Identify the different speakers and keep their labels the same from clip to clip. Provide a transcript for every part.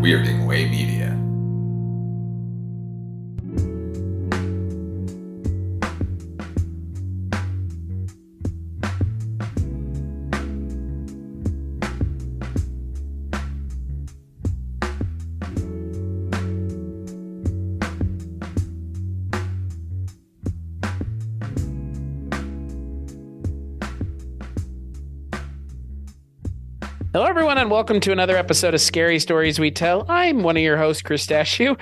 Speaker 1: Weirding Way Media.
Speaker 2: Hello, everyone, and welcome to another episode of Scary Stories We Tell. I'm one of your hosts, Christashu,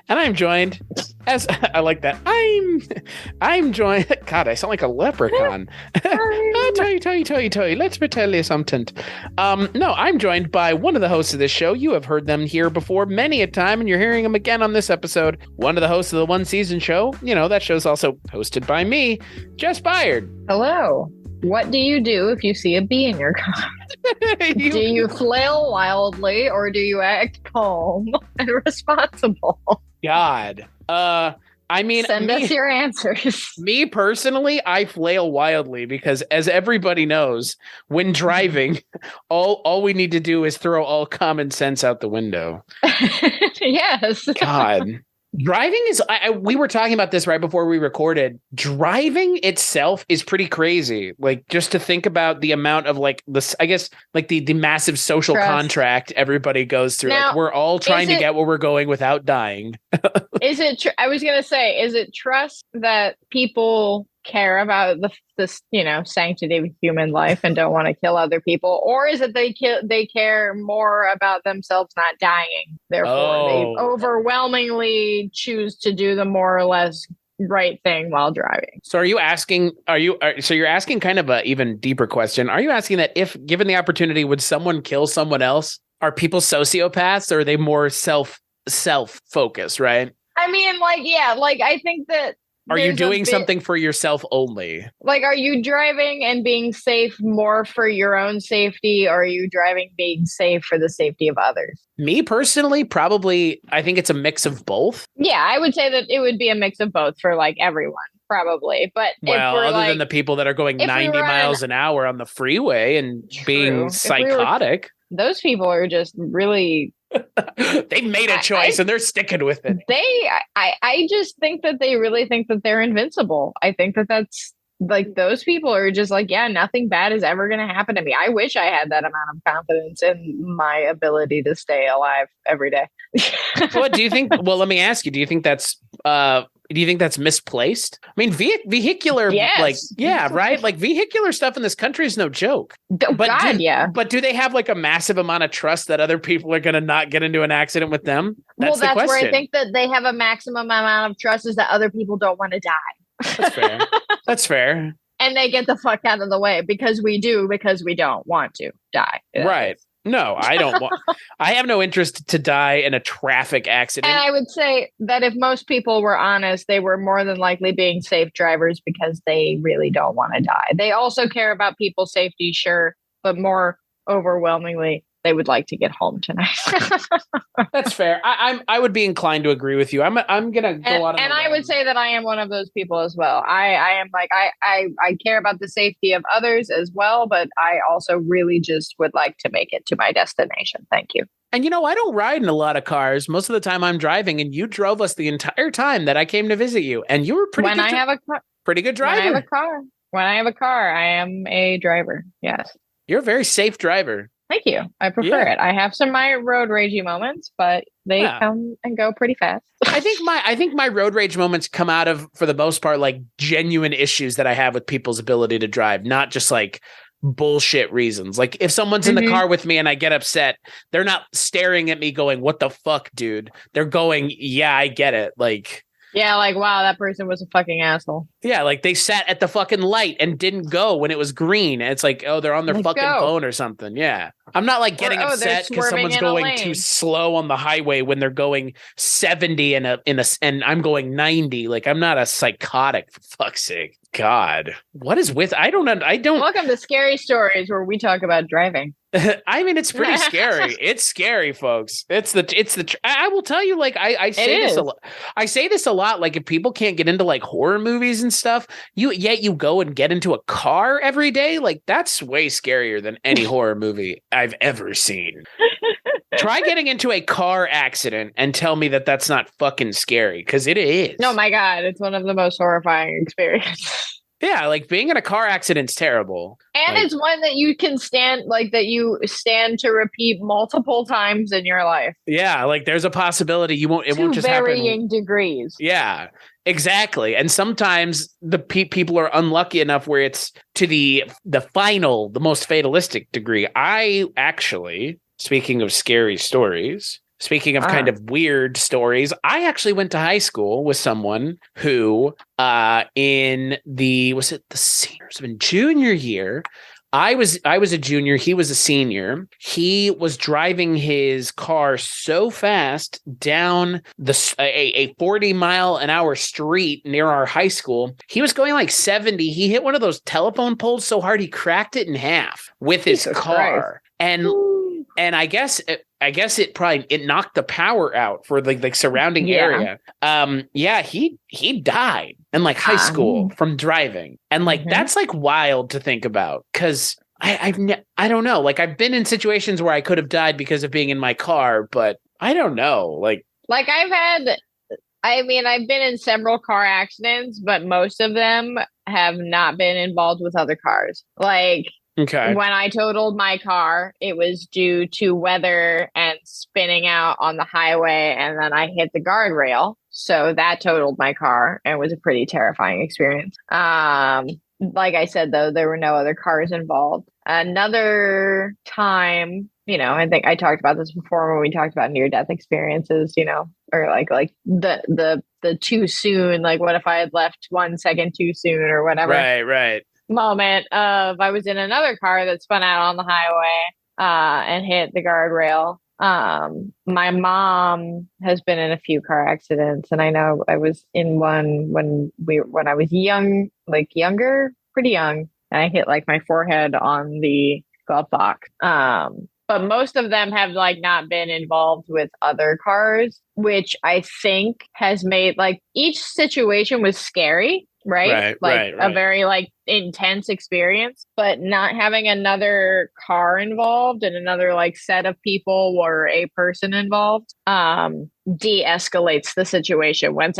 Speaker 2: and I'm joined, as I like that. I'm joined. God, I sound like a leprechaun. Toy. Let's me tell you something. No, I'm joined by one of the hosts of this show. You have heard them here before many a time, and you're hearing them again on this episode. One of the hosts of the one season show. You know, that show's also hosted by me, Jess Byard.
Speaker 3: Hello. What do you do if you see a bee in your car? Do you flail wildly or do you act calm and responsible?
Speaker 2: God. I mean,
Speaker 3: send us your answers.
Speaker 2: Me personally, I flail wildly because, as everybody knows, when driving, all we need to do is throw all common sense out the window.
Speaker 3: Yes.
Speaker 2: God. Driving is, we were talking about this right before we recorded. Driving itself is pretty crazy. Like, just to think about the amount of, like, this, I guess, like the massive social contract everybody goes through. Now, like, we're all trying to get where we're going without dying.
Speaker 3: Is it, I was going to say, is it trust that people care about this, sanctity of human life and don't want to kill other people, or is it they care more about themselves not dying, therefore they overwhelmingly choose to do the more or less right thing while driving?
Speaker 2: So you're asking kind of a even deeper question. Are you asking that if given the opportunity, would someone kill someone else? Are people sociopaths, or are they more self-focused, right?
Speaker 3: I mean, I think that.
Speaker 2: Are you doing something for yourself only?
Speaker 3: Like, are you driving and being safe more for your own safety, or are you driving being safe for the safety of others?
Speaker 2: Me personally, probably, I think it's a mix of both.
Speaker 3: Yeah, I would say that it would be a mix of both for like everyone, probably. But
Speaker 2: well,
Speaker 3: if we're
Speaker 2: other than the people that are going 90 miles an hour on the freeway and being psychotic.
Speaker 3: Those people are just really...
Speaker 2: They made a choice and they're sticking with it.
Speaker 3: I just think that they really think that they're invincible. I think that that's like, those people are just like, yeah, nothing bad is ever going to happen to me. I wish I had that amount of confidence in my ability to stay alive every day.
Speaker 2: What do you think? Well, let me ask you, do you think that's misplaced? I mean, vehicular,
Speaker 3: yes.
Speaker 2: Like, yeah, right? Like, vehicular stuff in this country is no joke. But do they have like a massive amount of trust that other people are going to not get into an accident with them? That's the question.
Speaker 3: Where I think that they have a maximum amount of trust is that other people don't want to die.
Speaker 2: That's fair. That's fair.
Speaker 3: And they get the fuck out of the way because we don't want to die.
Speaker 2: Right. No, I don't want. I have no interest to die in a traffic accident.
Speaker 3: And I would say that if most people were honest, they were more than likely being safe drivers because they really don't want to die. They also care about people's safety, sure, but more overwhelmingly, they would like to get home tonight.
Speaker 2: That's fair. I would be inclined to agree with you. I'm gonna go on.
Speaker 3: And I would say that I am one of those people as well. I am like, I care about the safety of others as well, but I also really just would like to make it to my destination. Thank you.
Speaker 2: And I don't ride in a lot of cars. Most of the time I'm driving, and you drove us the entire time that I came to visit you, and you were pretty good driver.
Speaker 3: When I have a car, I am a driver. Yes.
Speaker 2: You're a very safe driver.
Speaker 3: Thank you. I prefer it. I have some my road ragey moments, but they come and go pretty fast.
Speaker 2: I think my road rage moments come out of, for the most part, like genuine issues that I have with people's ability to drive, not just like bullshit reasons. Like, if someone's in the car with me and I get upset, they're not staring at me going, "What the fuck, dude?" They're going, "Yeah, I get it." Like,
Speaker 3: yeah, like, wow, that person was a fucking asshole.
Speaker 2: Yeah, like they sat at the fucking light and didn't go when it was green. And it's like, oh, they're on their fucking phone or something. Yeah. I'm not like getting upset because someone's going too slow on the highway when they're going 70 and I'm going 90. Like, I'm not a psychotic, for fuck's sake. God, what is with? I don't.
Speaker 3: Welcome to Scary Stories, where we talk about driving.
Speaker 2: I mean, it's pretty scary. It's scary, folks. I will tell you, like, I say this a lot. I say this a lot. Like, if people can't get into like horror movies and stuff, yet you go and get into a car every day. Like, that's way scarier than any horror movie I've ever seen. Try getting into a car accident and tell me that that's not fucking scary, because it is.
Speaker 3: Oh my God, it's one of the most horrifying experiences.
Speaker 2: Yeah, like being in a car accident's terrible.
Speaker 3: And
Speaker 2: like,
Speaker 3: it's one that you can stand, like that you stand to repeat multiple times in your life.
Speaker 2: Yeah, like there's a possibility it won't just happen.
Speaker 3: Varying degrees.
Speaker 2: Yeah, exactly. And sometimes the people are unlucky enough where it's to the final, the most fatalistic degree. I actually, speaking of scary stories, speaking of kind of weird stories, I actually went to high school with someone who in junior year. I was a junior. He was a senior. He was driving his car so fast down a 40-mile-an-hour street near our high school. He was going like 70. He hit one of those telephone poles so hard he cracked it in half with his car. Christ. And I guess it knocked the power out for the surrounding area. He died in like high school from driving. And like that's like wild to think about, because I don't know. Like I've been in situations where I could have died because of being in my car, but I don't know. Like
Speaker 3: I've been in several car accidents, but most of them have not been involved with other cars. Like, okay. When I totaled my car, it was due to weather and spinning out on the highway, and then I hit the guardrail. So that totaled my car, and it was a pretty terrifying experience. Like I said, though, there were no other cars involved. Another time, I think I talked about this before when we talked about near-death experiences, or like the too soon, like what if I had left 1 second too soon or whatever.
Speaker 2: Right.
Speaker 3: Moment of I was in another car that spun out on the highway and hit the guardrail. My mom has been in a few car accidents, and I know I was in one when I was pretty young, and I hit like my forehead on the glove box. But most of them have like not been involved with other cars, which I think has made like each situation was scary. Right. A very like intense experience, but not having another car involved and another like set of people or a person involved de-escalates the situation. Once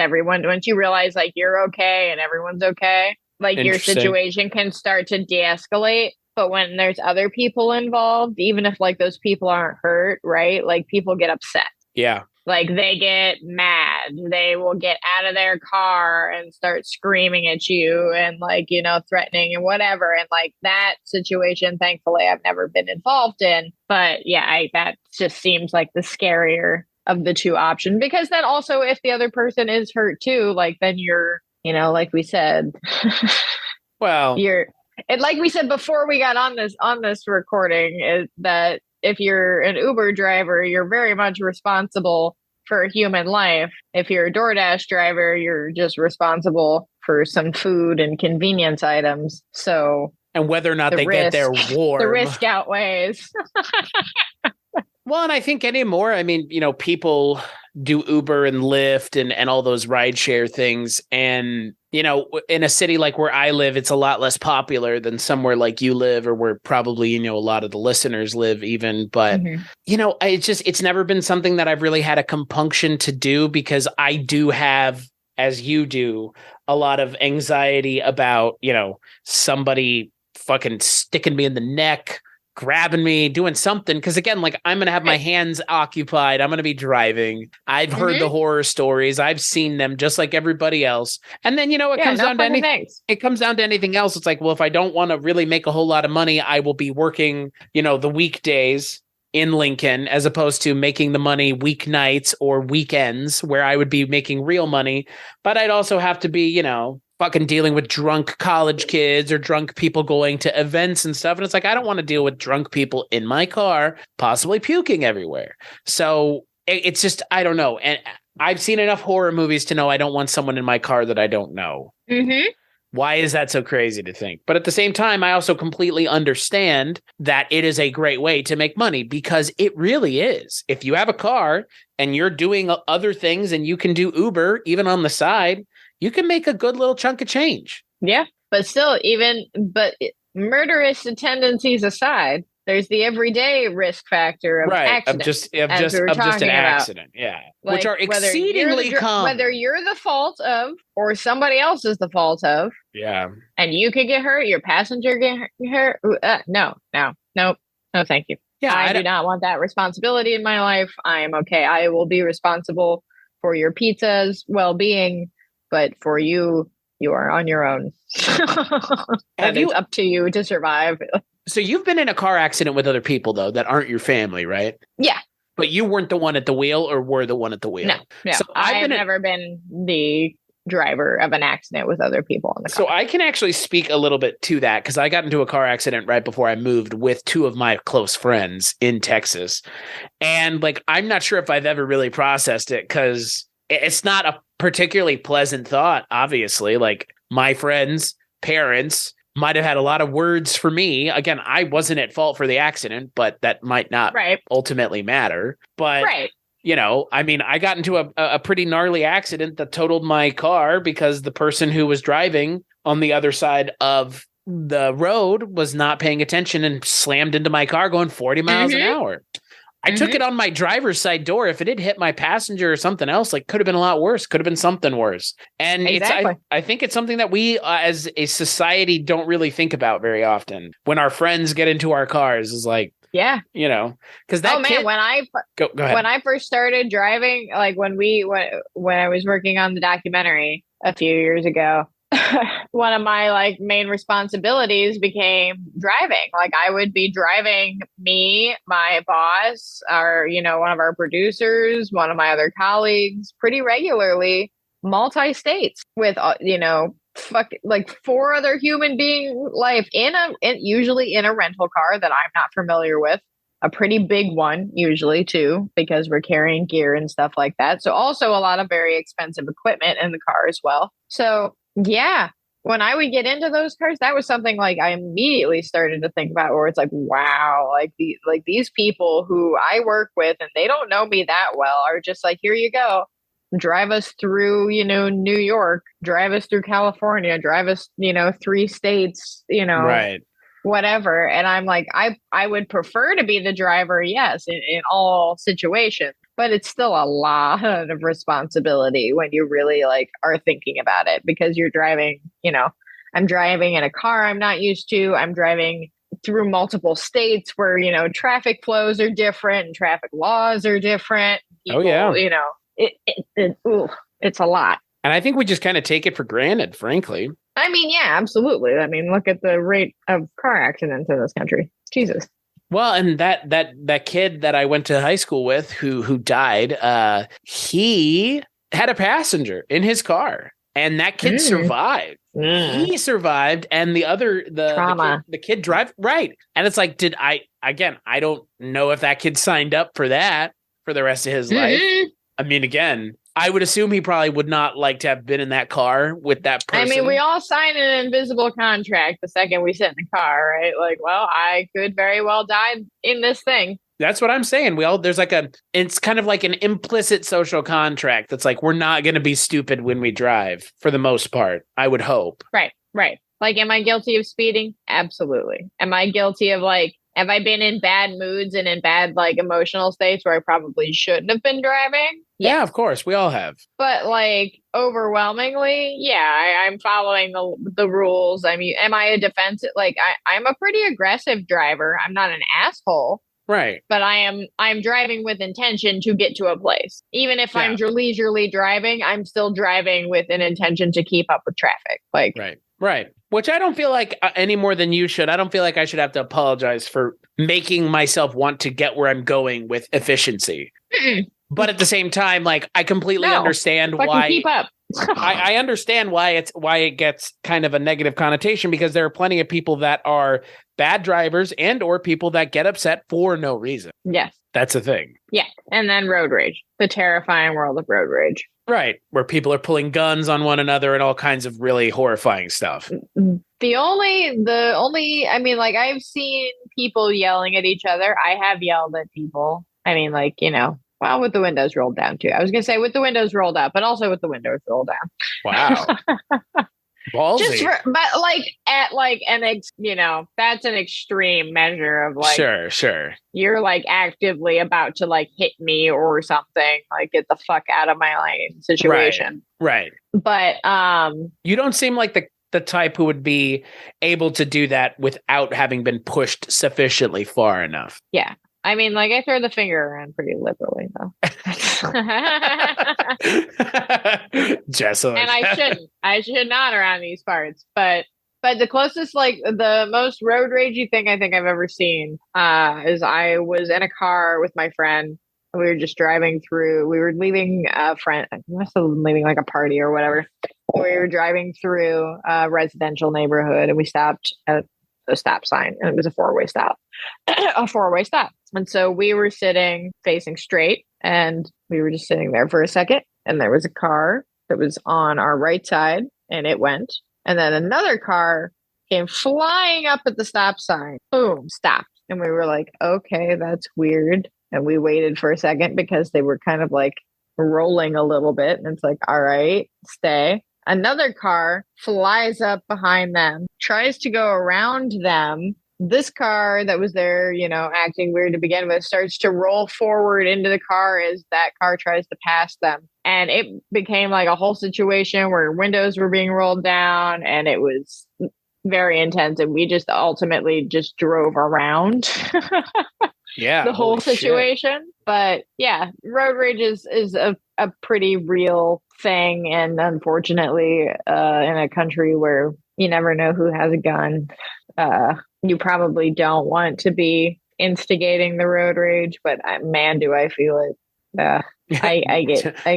Speaker 3: you realize like you're okay and everyone's okay, like your situation can start to de-escalate. But when there's other people involved, even if like those people aren't hurt, right? Like people get upset. Yeah. Like they get mad, they will get out of their car and start screaming at you and like, threatening and whatever. And like that situation, thankfully, I've never been involved in. But yeah, that just seems like the scarier of the two options, because then also if the other person is hurt too, like then you're, like we said, like we said before we got on this recording, is that if you're an Uber driver, you're very much responsible for a human life. If you're a DoorDash driver, you're just responsible for some food and convenience items. So, and whether or not they get there warm, the risk outweighs.
Speaker 2: Well, and I think anymore, people do Uber and Lyft and all those rideshare things. And, in a city like where I live, it's a lot less popular than somewhere like you live, or where probably, a lot of the listeners live even. But, it's never been something that I've really had a compunction to do, because I do have, as you do, a lot of anxiety about, somebody fucking sticking me in the neck, grabbing me, doing something. Because again, like I'm going to have my hands occupied. I'm going to be driving. I've heard the horror stories. I've seen them just like everybody else. And then, it comes down to anything. It comes down to anything else. It's like, well, if I don't want to really make a whole lot of money, I will be working, the weekdays in Lincoln, as opposed to making the money weeknights or weekends where I would be making real money. But I'd also have to be, fucking dealing with drunk college kids or drunk people going to events and stuff. And it's like, I don't want to deal with drunk people in my car, possibly puking everywhere. So it's just, I don't know. And I've seen enough horror movies to know I don't want someone in my car that I don't know. Mm-hmm. Why is that so crazy to think? But at the same time, I also completely understand that it is a great way to make money, because it really is. If you have a car and you're doing other things and you can do Uber, even on the side, you can make a good little chunk of change.
Speaker 3: Yeah. But still, murderous tendencies aside, there's the everyday risk factor of
Speaker 2: right.
Speaker 3: accidents,
Speaker 2: Of
Speaker 3: as we were
Speaker 2: just an
Speaker 3: talking about.
Speaker 2: accident. Yeah. Which
Speaker 3: Like,
Speaker 2: are exceedingly common.
Speaker 3: whether you're the fault of or somebody else is the fault of,
Speaker 2: Yeah.
Speaker 3: and you could get hurt, your passenger get hurt. No, thank you.
Speaker 2: Yeah.
Speaker 3: I do not want that responsibility in my life. I am okay. I will be responsible for your pizza's well-being, but for you, you are on your own. It's up to you to survive.
Speaker 2: So you've been in a car accident with other people, though, that aren't your family, right?
Speaker 3: Yeah.
Speaker 2: But you weren't the one at the wheel, or were the one at the wheel?
Speaker 3: No. So I've never been the driver of an accident with other people in the car.
Speaker 2: So I can actually speak a little bit to that, because I got into a car accident right before I moved with two of my close friends in Texas. And like, I'm not sure if I've ever really processed it, because it's not a particularly pleasant thought, obviously. Like, my friends' parents might have had a lot of words for me. Again, I wasn't at fault for the accident, but that might not ultimately matter. But you know, I mean, I got into a pretty gnarly accident that totaled my car because the person who was driving on the other side of the road was not paying attention and slammed into my car going 40 miles an hour. I took it on my driver's side door. If it had hit my passenger or something else, like, could have been a lot worse. Could have been something worse. And I think it's something that we as a society don't really think about very often. When our friends get into our cars, is like, you know, because that
Speaker 3: when I
Speaker 2: go ahead.
Speaker 3: When I first started driving, like when I was working on the documentary a few years ago, one of my like main responsibilities became driving. Like, I would be driving me, my boss, or, you know, one of our producers, one of my other colleagues, pretty regularly, multi-states with, you know, like 4 other human being life usually in a rental car that I'm not familiar with. A pretty big one, usually, too, because we're carrying gear and stuff like that. So also a lot of very expensive equipment in the car as well. So yeah, when I would get into those cars, that was something like I immediately started to think about, where it's like, wow, like these people who I work with and they don't know me that well are just like, here you go. Drive us through, you know, New York, drive us through California, drive us, you know, 3 states, you know, whatever. And I'm like, I would prefer to be the driver, yes, in all situations, but it's still a lot of responsibility when you really like are thinking about it, because you're driving, you know, I'm driving in a car I'm not used to. I'm driving through multiple states where, you know, traffic flows are different and traffic laws are different. People, you know, it's a lot.
Speaker 2: And I think we just kind of take it for granted, frankly.
Speaker 3: I mean, yeah, absolutely. I mean, look at the rate of car accidents in this country. Jesus.
Speaker 2: Well, and that kid that I went to high school with who died, he had a passenger in his car, and that kid survived. He survived, and the kid drive right. And it's like, I don't know if that kid signed up for that for the rest of his life. I mean, again, I would assume he probably would not like to have been in that car with that person.
Speaker 3: I mean, we all sign an invisible contract the second we sit in the car, right? Like, well, I could very well die in this thing.
Speaker 2: That's what I'm saying. There's like it's kind of like an implicit social contract that's like, we're not going to be stupid when we drive for the most part, I would hope.
Speaker 3: Right. Like, am I guilty of speeding? Absolutely. Am I guilty of have I been in bad moods and in bad like emotional states where I probably shouldn't have been driving? Yes.
Speaker 2: Yeah, of course. We all have.
Speaker 3: But like overwhelmingly, yeah, I'm following the rules. I mean, am I a defensive? Like I'm a pretty aggressive driver. I'm not an asshole.
Speaker 2: Right.
Speaker 3: But I'm driving with intention to get to a place. Even if I'm leisurely driving, I'm still driving with an intention to keep up with traffic. Like
Speaker 2: Right. Which I don't feel like any more than you should. I don't feel like I should have to apologize for making myself want to get where I'm going with efficiency. But at the same time, like, I completely understand why.
Speaker 3: Keep up.
Speaker 2: I understand why it gets kind of a negative connotation, because there are plenty of people that are bad drivers and or people that get upset for no reason.
Speaker 3: Yes.
Speaker 2: That's a thing.
Speaker 3: Yeah. And then road rage, the terrifying world of road rage.
Speaker 2: Right. Where people are pulling guns on one another and all kinds of really horrifying stuff.
Speaker 3: The only, I mean, like, I've seen people yelling at each other. I have yelled at people. I mean, like, you know, well, with the windows rolled down too. I was going to say with the windows rolled up, but also with the windows rolled down.
Speaker 2: Wow. Ballsy.
Speaker 3: But like at like that's an extreme measure of like,
Speaker 2: sure.
Speaker 3: You're like actively about to like hit me or something, like get the fuck out of my lane situation.
Speaker 2: Right.
Speaker 3: But
Speaker 2: you don't seem like the type who would be able to do that without having been pushed sufficiently far enough.
Speaker 3: Yeah. I mean, like, I throw the finger around pretty liberally, though.
Speaker 2: Jess,
Speaker 3: and I should not around these parts. But the closest, like, the most road ragey thing I think I've ever seen is I was in a car with my friend. We were just driving through. We were leaving a friend. We must have been leaving like a party or whatever. We were driving through a residential neighborhood, and we stopped at a stop sign, and it was a four-way stop. And so we were sitting facing straight, and we were just sitting there for a second, and there was a car that was on our right side, and it went. And then another car came flying up at the stop sign. Boom, stopped. And we were like, okay, that's weird. And we waited for a second because they were kind of like rolling a little bit. And it's like, all right, stay. Another car flies up behind them, tries to go around them. This car that was there, acting weird to begin with, starts to roll forward into the car as that car tries to pass them. And it became like a whole situation where windows were being rolled down, and it was very intense. And we just ultimately just drove around.
Speaker 2: Yeah,
Speaker 3: the whole situation.
Speaker 2: Shit.
Speaker 3: But yeah, road rage is a pretty real thing. And unfortunately, in a country where you never know who has a gun, you probably don't want to be instigating the road rage, but man, do I feel it. I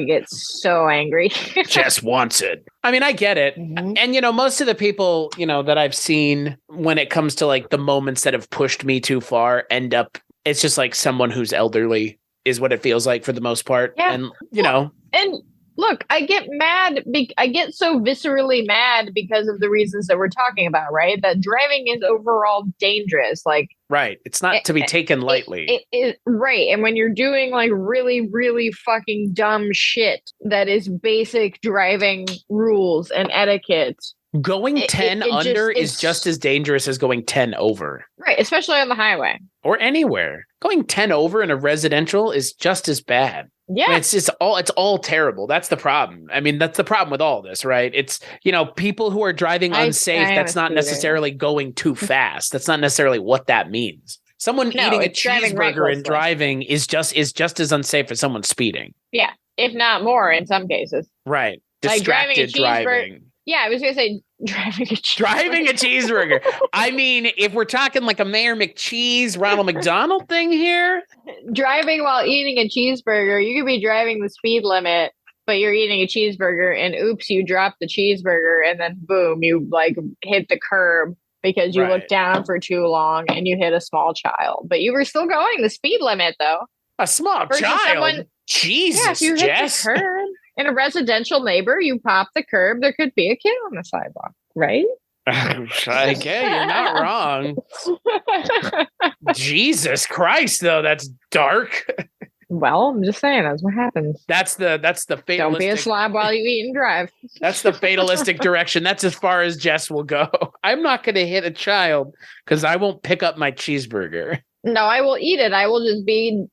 Speaker 3: get so angry.
Speaker 2: Jess wants it. I mean, I get it.
Speaker 3: Mm-hmm.
Speaker 2: And, most of the people, that I've seen when it comes to like the moments that have pushed me too far end up, it's just like someone who's elderly is what it feels like for the most part.
Speaker 3: Yeah.
Speaker 2: And,
Speaker 3: And look, I get mad. I get so viscerally mad because of the reasons that we're talking about, right? That driving is overall dangerous. Like,
Speaker 2: right. It's not to be taken lightly.
Speaker 3: Right. And when you're doing like really, really fucking dumb shit that is basic driving rules and etiquette.
Speaker 2: Going 10 under is just as dangerous as going 10 over.
Speaker 3: Right. Especially on the highway.
Speaker 2: Or anywhere. Going 10 over in a residential is just as bad.
Speaker 3: Yeah.
Speaker 2: I mean, it's all terrible. That's the problem. I mean, that's the problem with all this, right? It's, people who are driving unsafe, that's not necessarily going too fast. That's not necessarily what that means. Someone eating a cheeseburger and driving is just as unsafe as someone speeding.
Speaker 3: Yeah. If not more in some cases.
Speaker 2: Right. Distracted driving.
Speaker 3: Yeah, I was going to say driving
Speaker 2: a cheeseburger. I mean, if we're talking like a Mayor McCheese, Ronald McDonald thing here.
Speaker 3: Driving while eating a cheeseburger, you could be driving the speed limit, but you're eating a cheeseburger and oops, you drop the cheeseburger and then boom, you like hit the curb because you looked down for too long and you hit a small child. But you were still going the speed limit though.
Speaker 2: A small child? Jesus,
Speaker 3: yeah, if you
Speaker 2: Jess.
Speaker 3: hit the curb. In a residential neighbor, you pop the curb, there could be a kid on the sidewalk, right?
Speaker 2: I guess you're not wrong. Jesus Christ, though, that's dark.
Speaker 3: Well, I'm just saying that's what happens.
Speaker 2: That's the fatalistic.
Speaker 3: Don't be a slob while you eat and drive.
Speaker 2: That's the fatalistic direction. That's as far as Jess will go. I'm not going to hit a child because I won't pick up my cheeseburger.
Speaker 3: No, I will eat it. I will just be,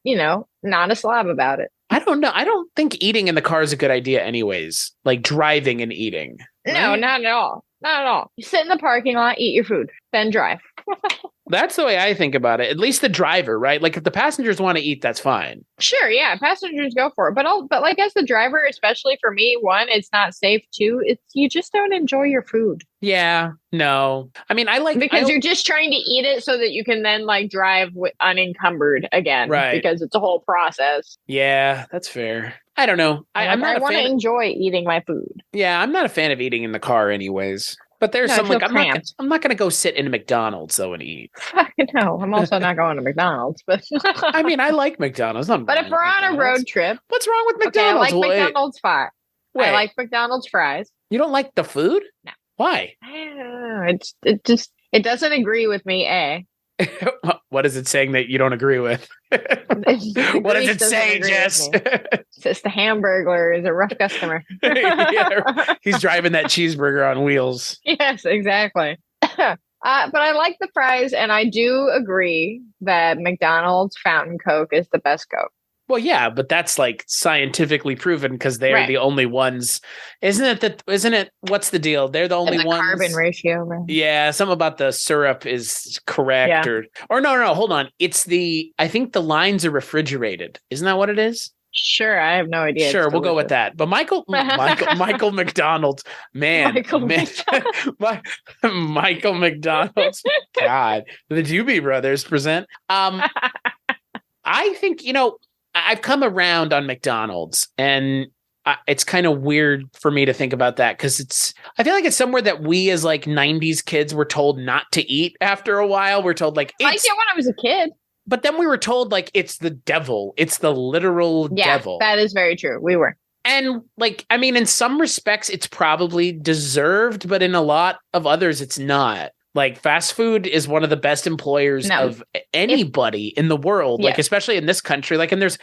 Speaker 3: not a slob about it.
Speaker 2: I don't know. I don't think eating in the car is a good idea anyways. Like driving and eating.
Speaker 3: No,
Speaker 2: right?
Speaker 3: Not at all. Not at all. You sit in the parking lot, eat your food, then drive.
Speaker 2: That's the way I think about it. At least the driver, right? Like if the passengers want to eat, that's fine.
Speaker 3: Sure, yeah, passengers go for it. But like as the driver, especially for me, one, it's not safe. Two, it's you just don't enjoy your food.
Speaker 2: Yeah, no. I mean,
Speaker 3: because you're just trying to eat it so that you can then like drive unencumbered again,
Speaker 2: right?
Speaker 3: Because it's a whole process.
Speaker 2: Yeah, that's fair. I don't know. I want to
Speaker 3: enjoy eating my food.
Speaker 2: Yeah, I'm not a fan of eating in the car, anyways. But there's some like I'm not going to go sit in a McDonald's though and eat.
Speaker 3: No, I'm also not going to McDonald's. But
Speaker 2: I mean, I like McDonald's.
Speaker 3: But if we're on a road trip,
Speaker 2: what's wrong with McDonald's?
Speaker 3: I like McDonald's fries. I like McDonald's fries.
Speaker 2: You don't like the food?
Speaker 3: No.
Speaker 2: Why?
Speaker 3: I don't know. It doesn't agree with me.
Speaker 2: What is it saying that you don't agree with? What does it say, Jess?
Speaker 3: It's the Hamburglar is a rough customer.
Speaker 2: Yeah, he's driving that cheeseburger on wheels.
Speaker 3: Yes, exactly. But I like the fries, and I do agree that McDonald's Fountain Coke is the best Coke.
Speaker 2: Well, yeah, but that's like scientifically proven because they're the only ones. Isn't it? What's the deal? They're the only ones.
Speaker 3: Carbon ratio, right?
Speaker 2: Yeah, something about the syrup is correct, or no, hold on. I think the lines are refrigerated. Isn't that what it is?
Speaker 3: Sure, I have no idea.
Speaker 2: Sure, we'll go with that. But Michael McDonald's, Michael McDonald's. God, the Doobie Brothers present. I think I've come around on McDonald's, and it's kind of weird for me to think about that because I feel like it's somewhere that we as like 90s kids were told not to eat after a while. We're told like,
Speaker 3: I did when I was a kid.
Speaker 2: But then we were told like, it's the devil. It's the literal devil.
Speaker 3: That is very true. We were.
Speaker 2: And like, I mean, in some respects, it's probably deserved, but in a lot of others, it's not. Like fast food is one of the best employers of anybody in the world, like especially in this country. Like, and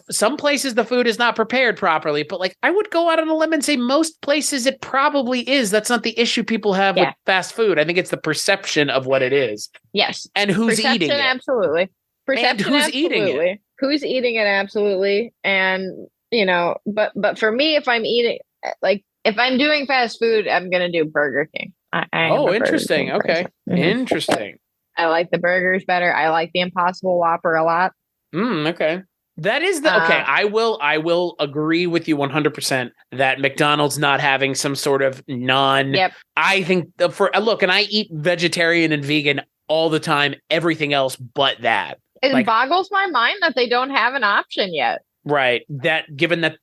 Speaker 2: some places the food is not prepared properly, but like I would go out on a limb and say most places it probably is. That's not the issue people have with fast food. I think it's the perception of what it is.
Speaker 3: Yes.
Speaker 2: And who's eating it.
Speaker 3: Absolutely. Perception,
Speaker 2: and who's eating it.
Speaker 3: Who's eating it? Absolutely. And, but for me, if I'm eating, like if I'm doing fast food, I'm going to do Burger King.
Speaker 2: Interesting. Okay. Mm-hmm. Interesting.
Speaker 3: I like the burgers better. I like the Impossible Whopper a lot.
Speaker 2: Okay. That is okay. I will agree with you 100% that McDonald's not having some sort of I think and I eat vegetarian and vegan all the time, everything else but that.
Speaker 3: It boggles my mind that they don't have an option yet.
Speaker 2: Right. That given that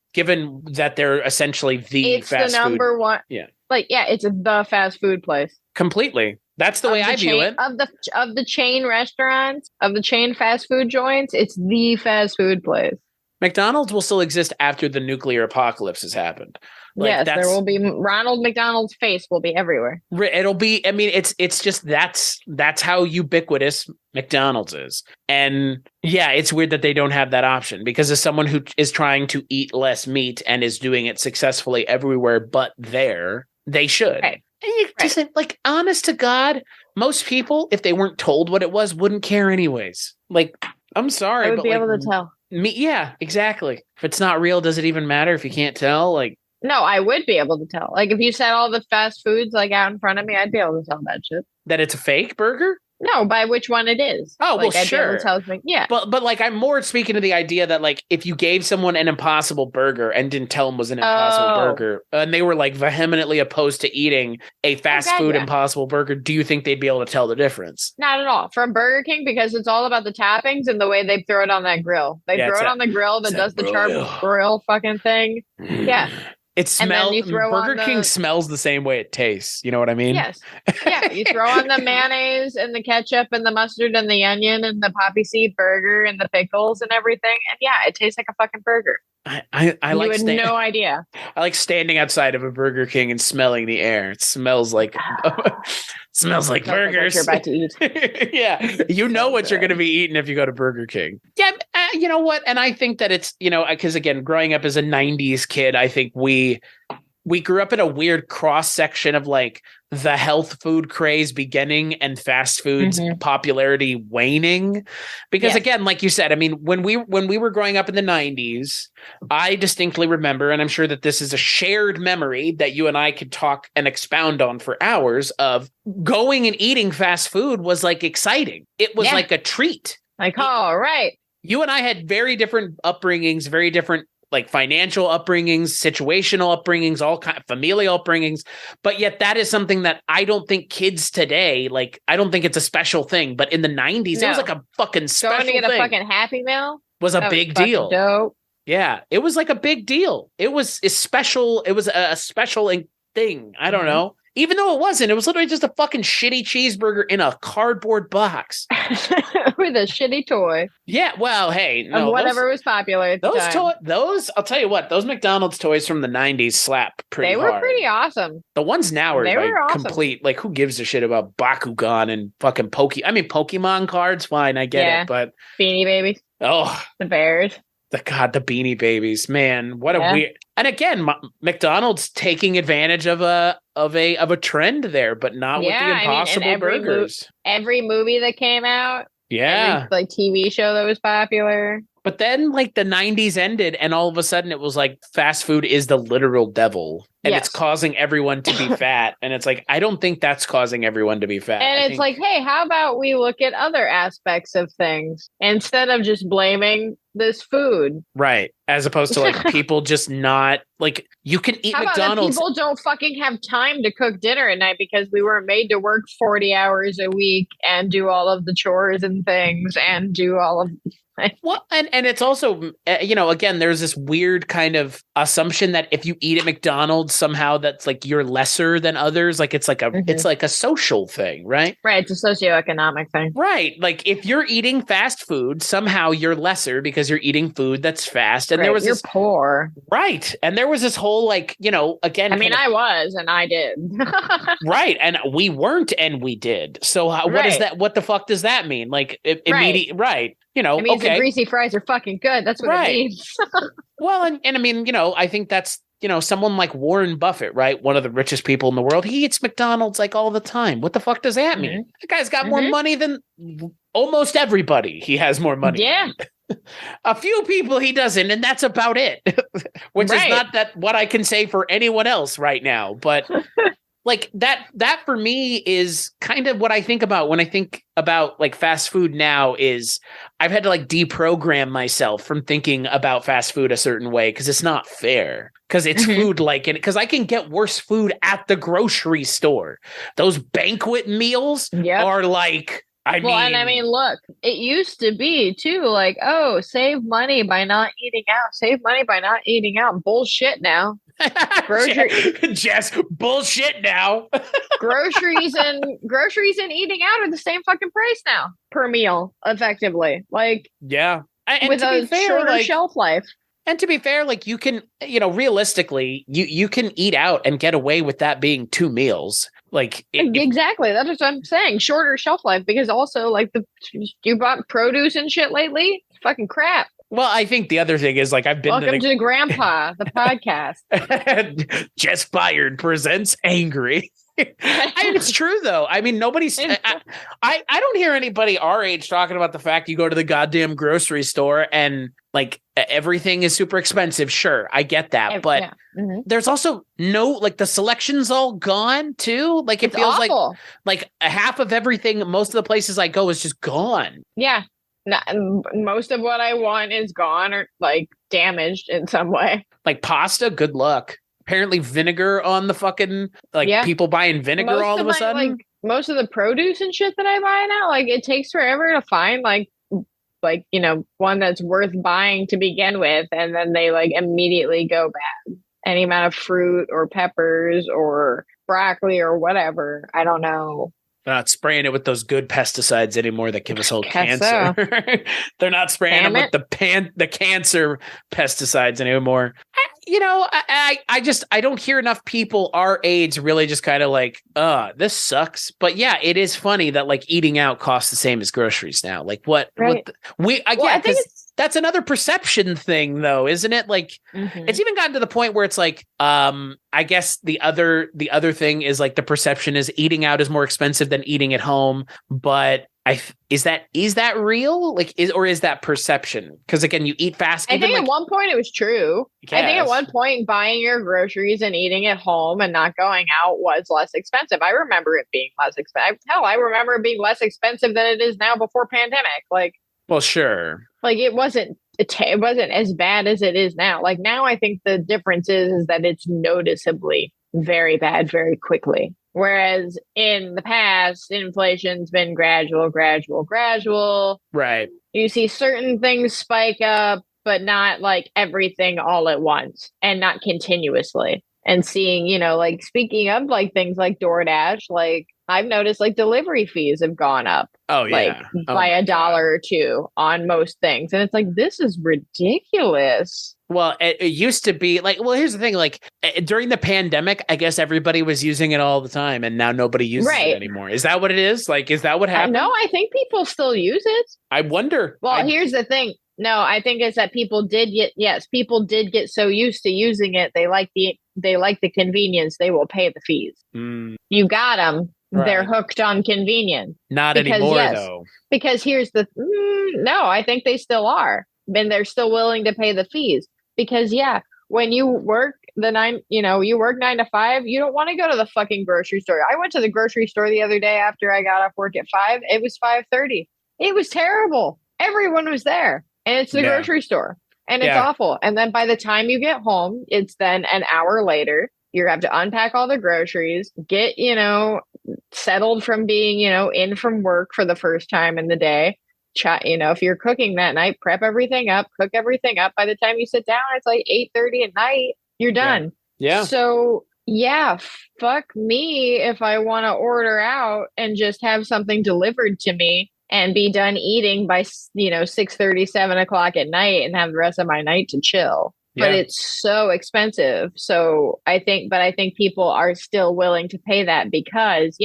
Speaker 2: they're essentially it's fast
Speaker 3: the number
Speaker 2: food.
Speaker 3: One.
Speaker 2: Yeah.
Speaker 3: It's the fast food place.
Speaker 2: Completely. That's the way I view it.
Speaker 3: Of the chain restaurants, of the chain fast food joints, it's the fast food place.
Speaker 2: McDonald's will still exist after the nuclear apocalypse has happened.
Speaker 3: Yes, there will be Ronald McDonald's face will be everywhere.
Speaker 2: It'll be, I mean, it's just that's how ubiquitous McDonald's is. And yeah, it's weird that they don't have that option because as someone who is trying to eat less meat and is doing it successfully everywhere but there, they should.
Speaker 3: Right.
Speaker 2: And just like, honest to God, most people, if they weren't told what it was, wouldn't care anyways. Like, I'm sorry,
Speaker 3: I would be able to tell.
Speaker 2: Yeah, exactly. If it's not real, does it even matter if you can't tell? Like,
Speaker 3: no, I would be able to tell. Like, if you said all the fast foods like out in front of me, I'd be able to tell that shit.
Speaker 2: That it's a fake burger?
Speaker 3: No, by which one it is.
Speaker 2: Oh,
Speaker 3: like,
Speaker 2: well,
Speaker 3: I'd
Speaker 2: sure.
Speaker 3: Be able to tell, yeah.
Speaker 2: But like, I'm more speaking to the idea that like, if you gave someone an Impossible Burger and didn't tell them it was an Impossible Burger, and they were like vehemently opposed to eating a fast food Impossible Burger, do you think they'd be able to tell the difference?
Speaker 3: Not at all. From Burger King, because it's all about the toppings and the way they throw it on that grill. They throw it on the grill that does the char-grill fucking thing. Yeah.
Speaker 2: It smells. Burger King smells the same way it tastes. You know what I mean?
Speaker 3: Yes. Yeah. You throw on the mayonnaise and the ketchup and the mustard and the onion and the poppy seed burger and the pickles and everything. And yeah, it tastes like a fucking burger.
Speaker 2: I like.
Speaker 3: You had no idea.
Speaker 2: I like standing outside of a Burger King and smelling the air. It smells like smells like burgers.
Speaker 3: Like what you're about to
Speaker 2: eat. Yeah, you know what you're going to be eating if you go to Burger King. Yeah, you know what? And I think that it's because again, growing up as a '90s kid, I think we grew up in a weird cross section of like the health food craze beginning and fast food's popularity waning. Because again, like you said, I mean, when we were growing up in the 90s, I distinctly remember, and I'm sure that this is a shared memory that you and I could talk and expound on for hours, of going and eating fast food was like exciting. It was like a treat.
Speaker 3: Like, all right.
Speaker 2: You and I had very different upbringings, very different like financial upbringings, situational upbringings, all kind of familial upbringings. But yet that is something that I don't think kids today, like, I don't think it's a special thing. But in the 90s, it was like a fucking special thing.
Speaker 3: Going to get a fucking Happy Meal
Speaker 2: was a big deal.
Speaker 3: Dope.
Speaker 2: Yeah, it was like a big deal. It was a special. It was a special thing. I don't know. Even though it was literally just a fucking shitty cheeseburger in a cardboard box.
Speaker 3: With a shitty toy.
Speaker 2: Yeah, well, hey, no.
Speaker 3: Of whatever was popular at the time.
Speaker 2: Those, I'll tell you what, those McDonald's toys from the 90s slap pretty hard.
Speaker 3: They were pretty awesome.
Speaker 2: The ones now are
Speaker 3: awesome.
Speaker 2: complete, like, who gives a shit about Bakugan and fucking Pokemon cards? Fine, I get it, but...
Speaker 3: Beanie Babies.
Speaker 2: Oh.
Speaker 3: The Bears.
Speaker 2: The Beanie Babies, man, what a weird. And again, McDonald's taking advantage of a trend there, but not with the Impossible Burgers.
Speaker 3: Every movie that came out, every, TV show that was popular.
Speaker 2: But then, like, the 90s ended, and all of a sudden it was like fast food is the literal devil, and it's causing everyone to be fat. And it's like, I don't think that's causing everyone to be fat.
Speaker 3: And it's like, hey, how about we look at other aspects of things instead of just blaming this food?
Speaker 2: Right. As opposed to, like, people just not, like, you can eat McDonald's.
Speaker 3: People don't fucking have time to cook dinner at night because we were made to work 40 hours a week and do all of the chores and things and do all of...
Speaker 2: Well, and it's also, again, there's this weird kind of assumption that if you eat at McDonald's, somehow that's like you're lesser than others. Like it's like a social thing, right?
Speaker 3: Right. It's a socioeconomic thing.
Speaker 2: Right. Like if you're eating fast food, somehow you're lesser because you're eating food that's fast. And you're
Speaker 3: poor.
Speaker 2: Right. And there was this whole again.
Speaker 3: I mean, I was and I did.
Speaker 2: Right. And we weren't and we did. So what is that? What the fuck does that mean? Like immediate. Right. It means
Speaker 3: the greasy fries are fucking good. That's what it means.
Speaker 2: Well, and I mean, I think that's, someone like Warren Buffett, right? One of the richest people in the world. He eats McDonald's like all the time. What the fuck does that mean? The guy's got more money than almost everybody. He has more money.
Speaker 3: Yeah.
Speaker 2: A few people he doesn't, and that's about it. Which is not what I can say for anyone else right now. But like that for me is kind of what I think about when I think about like fast food now is I've had to like deprogram myself from thinking about fast food a certain way because it's not fair. Because it's food because I can get worse food at the grocery store. Those banquet meals are like, and
Speaker 3: I mean, look, it used to be too like, oh, save money by not eating out. Save money by not eating out. Bullshit now.
Speaker 2: Jess, bullshit now.
Speaker 3: groceries and eating out are the same fucking price now per meal, effectively. Like,
Speaker 2: and
Speaker 3: with a shorter shelf life.
Speaker 2: And to be fair, like you can, realistically, you can eat out and get away with that being 2 meals. Like
Speaker 3: exactly, that's what I'm saying. Shorter shelf life because also like you bought produce and shit lately. It's fucking crap.
Speaker 2: Well, I think the other thing is like I've been
Speaker 3: Welcome to Grandpa, the podcast.
Speaker 2: Jess Byard presents Angry. It's true though. I mean, nobody's. I don't hear anybody our age talking about the fact you go to the goddamn grocery store and like everything is super expensive. Sure, I get that, but there's also the selection's all gone too. Like it feels
Speaker 3: awful.
Speaker 2: like a half of everything. Most of the places I go is just gone.
Speaker 3: Yeah. Most of what I want is gone or like damaged in some way.
Speaker 2: Like pasta, good luck. Apparently vinegar on the fucking people buying vinegar all of a sudden.
Speaker 3: Like most of the produce and shit that I buy now, like it takes forever to find like one that's worth buying to begin with, and then they like immediately go bad. Any amount of fruit or peppers or broccoli or whatever, I don't know.
Speaker 2: They're not spraying it with those good pesticides anymore that give us all cancer. So. They're not spraying them with the cancer pesticides anymore. I don't hear enough people our age really just kind of like, this sucks. But yeah, it is funny that like eating out costs the same as groceries now. Like what that's another perception thing though, isn't it? Like it's even gotten to the point where it's like, I guess the other thing is like the perception is eating out is more expensive than eating at home. But is that real? Like, is that perception? Because again, you eat fast.
Speaker 3: I think at one point it was true. I think at one point buying your groceries and eating at home and not going out was less expensive. I remember it being less expensive. Hell, I remember it being less expensive than it is now before pandemic. Like,
Speaker 2: well, sure.
Speaker 3: Like it wasn't as bad as it is now. Like now, I think the difference is that it's noticeably very bad very quickly. Whereas in the past, inflation's been gradual.
Speaker 2: Right.
Speaker 3: You see certain things spike up, but not like everything all at once and not continuously. and seeing, like speaking of like things like DoorDash, like I've noticed like delivery fees have gone up
Speaker 2: Oh
Speaker 3: like
Speaker 2: yeah. Oh
Speaker 3: by
Speaker 2: my
Speaker 3: a
Speaker 2: God.
Speaker 3: dollar or two on most things. And it's like, this is ridiculous.
Speaker 2: Well, it used to be like, well, here's the thing, like during the pandemic, I guess everybody was using it all the time and now nobody uses it
Speaker 3: Right.
Speaker 2: anymore. Is that what it is? Like, is that what happened?
Speaker 3: No, I think people still use it.
Speaker 2: I wonder.
Speaker 3: Well, here's the thing. No, I think it's that people did get so used to using it. They like the convenience. They will pay the fees. You got them.
Speaker 2: Right.
Speaker 3: They're hooked on convenience.
Speaker 2: Not anymore, though.
Speaker 3: Because here's the no, I think they still are. And they're still willing to pay the fees. Because when you work you work 9 to 5, you don't want to go to the fucking grocery store. I went to the grocery store the other day after I got off work at 5. It was 5:30. It was terrible. Everyone was there. And it's the grocery store. And it's awful. And then by the time you get home, it's then an hour later. You have to unpack all the groceries, get, settled from being, in from work for the first time in the day. If you're cooking that night, prep everything up, cook everything up. By the time you sit down, it's like 8:30 at night. You're done.
Speaker 2: Yeah.
Speaker 3: So fuck me if I want to order out and just have something delivered to me and be done eating by 6:30, 7 o'clock at night and have the rest of my night to chill. But it's so expensive. So I think people are still willing to pay that because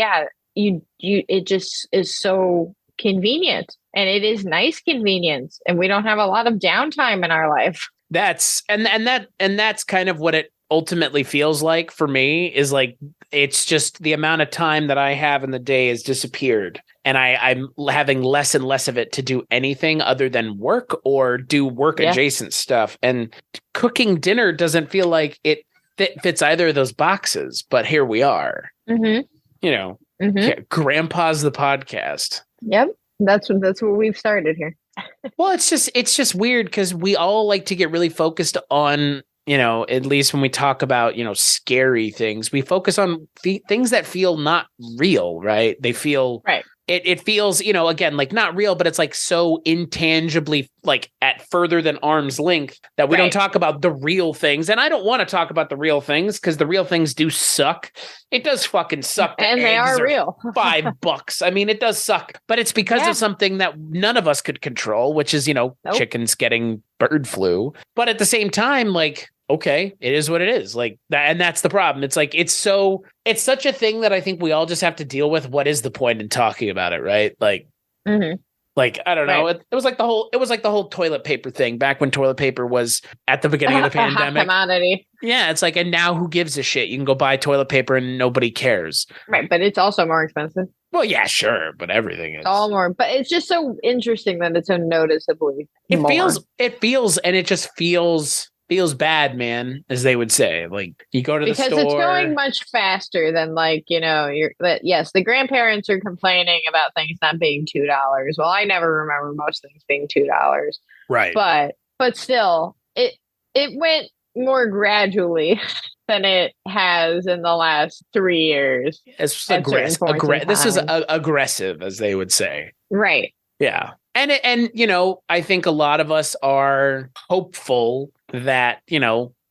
Speaker 3: it just is so convenient, and it is nice convenience, and we don't have a lot of downtime in our life.
Speaker 2: That's kind of what it ultimately feels like for me, is like it's just the amount of time that I have in the day has disappeared, and I'm having less and less of it to do anything other than work or do work adjacent stuff. And cooking dinner doesn't feel like it fits either of those boxes, but here we are. Grandpa's the podcast.
Speaker 3: Yep, that's what we've started here.
Speaker 2: Well, it's just weird because we all like to get really focused on, at least when we talk about, scary things, we focus on things that feel not real, right? They feel
Speaker 3: right.
Speaker 2: It feels, again, like not real, but it's like so intangibly like at further than arm's length that we don't talk about the real things. And I don't want to talk about the real things because the real things do suck. It does fucking suck.
Speaker 3: And they are real.
Speaker 2: $5. I mean, it does suck, but it's because of something that none of us could control, which is, chickens getting bird flu. But at the same time, like, okay, it is what it is. Like that, and that's the problem. It's like it's such a thing that I think we all just have to deal with. What is the point in talking about it, right? Like, like I don't know. It was like the whole toilet paper thing back when toilet paper was at the beginning of the pandemic.
Speaker 3: Commodity.
Speaker 2: Yeah, it's like, and now who gives a shit? You can go buy toilet paper and nobody cares.
Speaker 3: Right, but it's also more expensive.
Speaker 2: Well, yeah, sure, but everything is
Speaker 3: all more. But it's just so interesting that it's so noticeably.
Speaker 2: It feels, and it just feels bad, man, as they would say. Like you go to the store.
Speaker 3: Because it's going much faster than yes, the grandparents are complaining about things not being $2. Well, I never remember most things being $2.
Speaker 2: Right.
Speaker 3: But still, it went more gradually than it has in the last 3 years.
Speaker 2: It's aggressive. This is aggressive, as they would say.
Speaker 3: Right.
Speaker 2: Yeah. And I think a lot of us are hopeful that,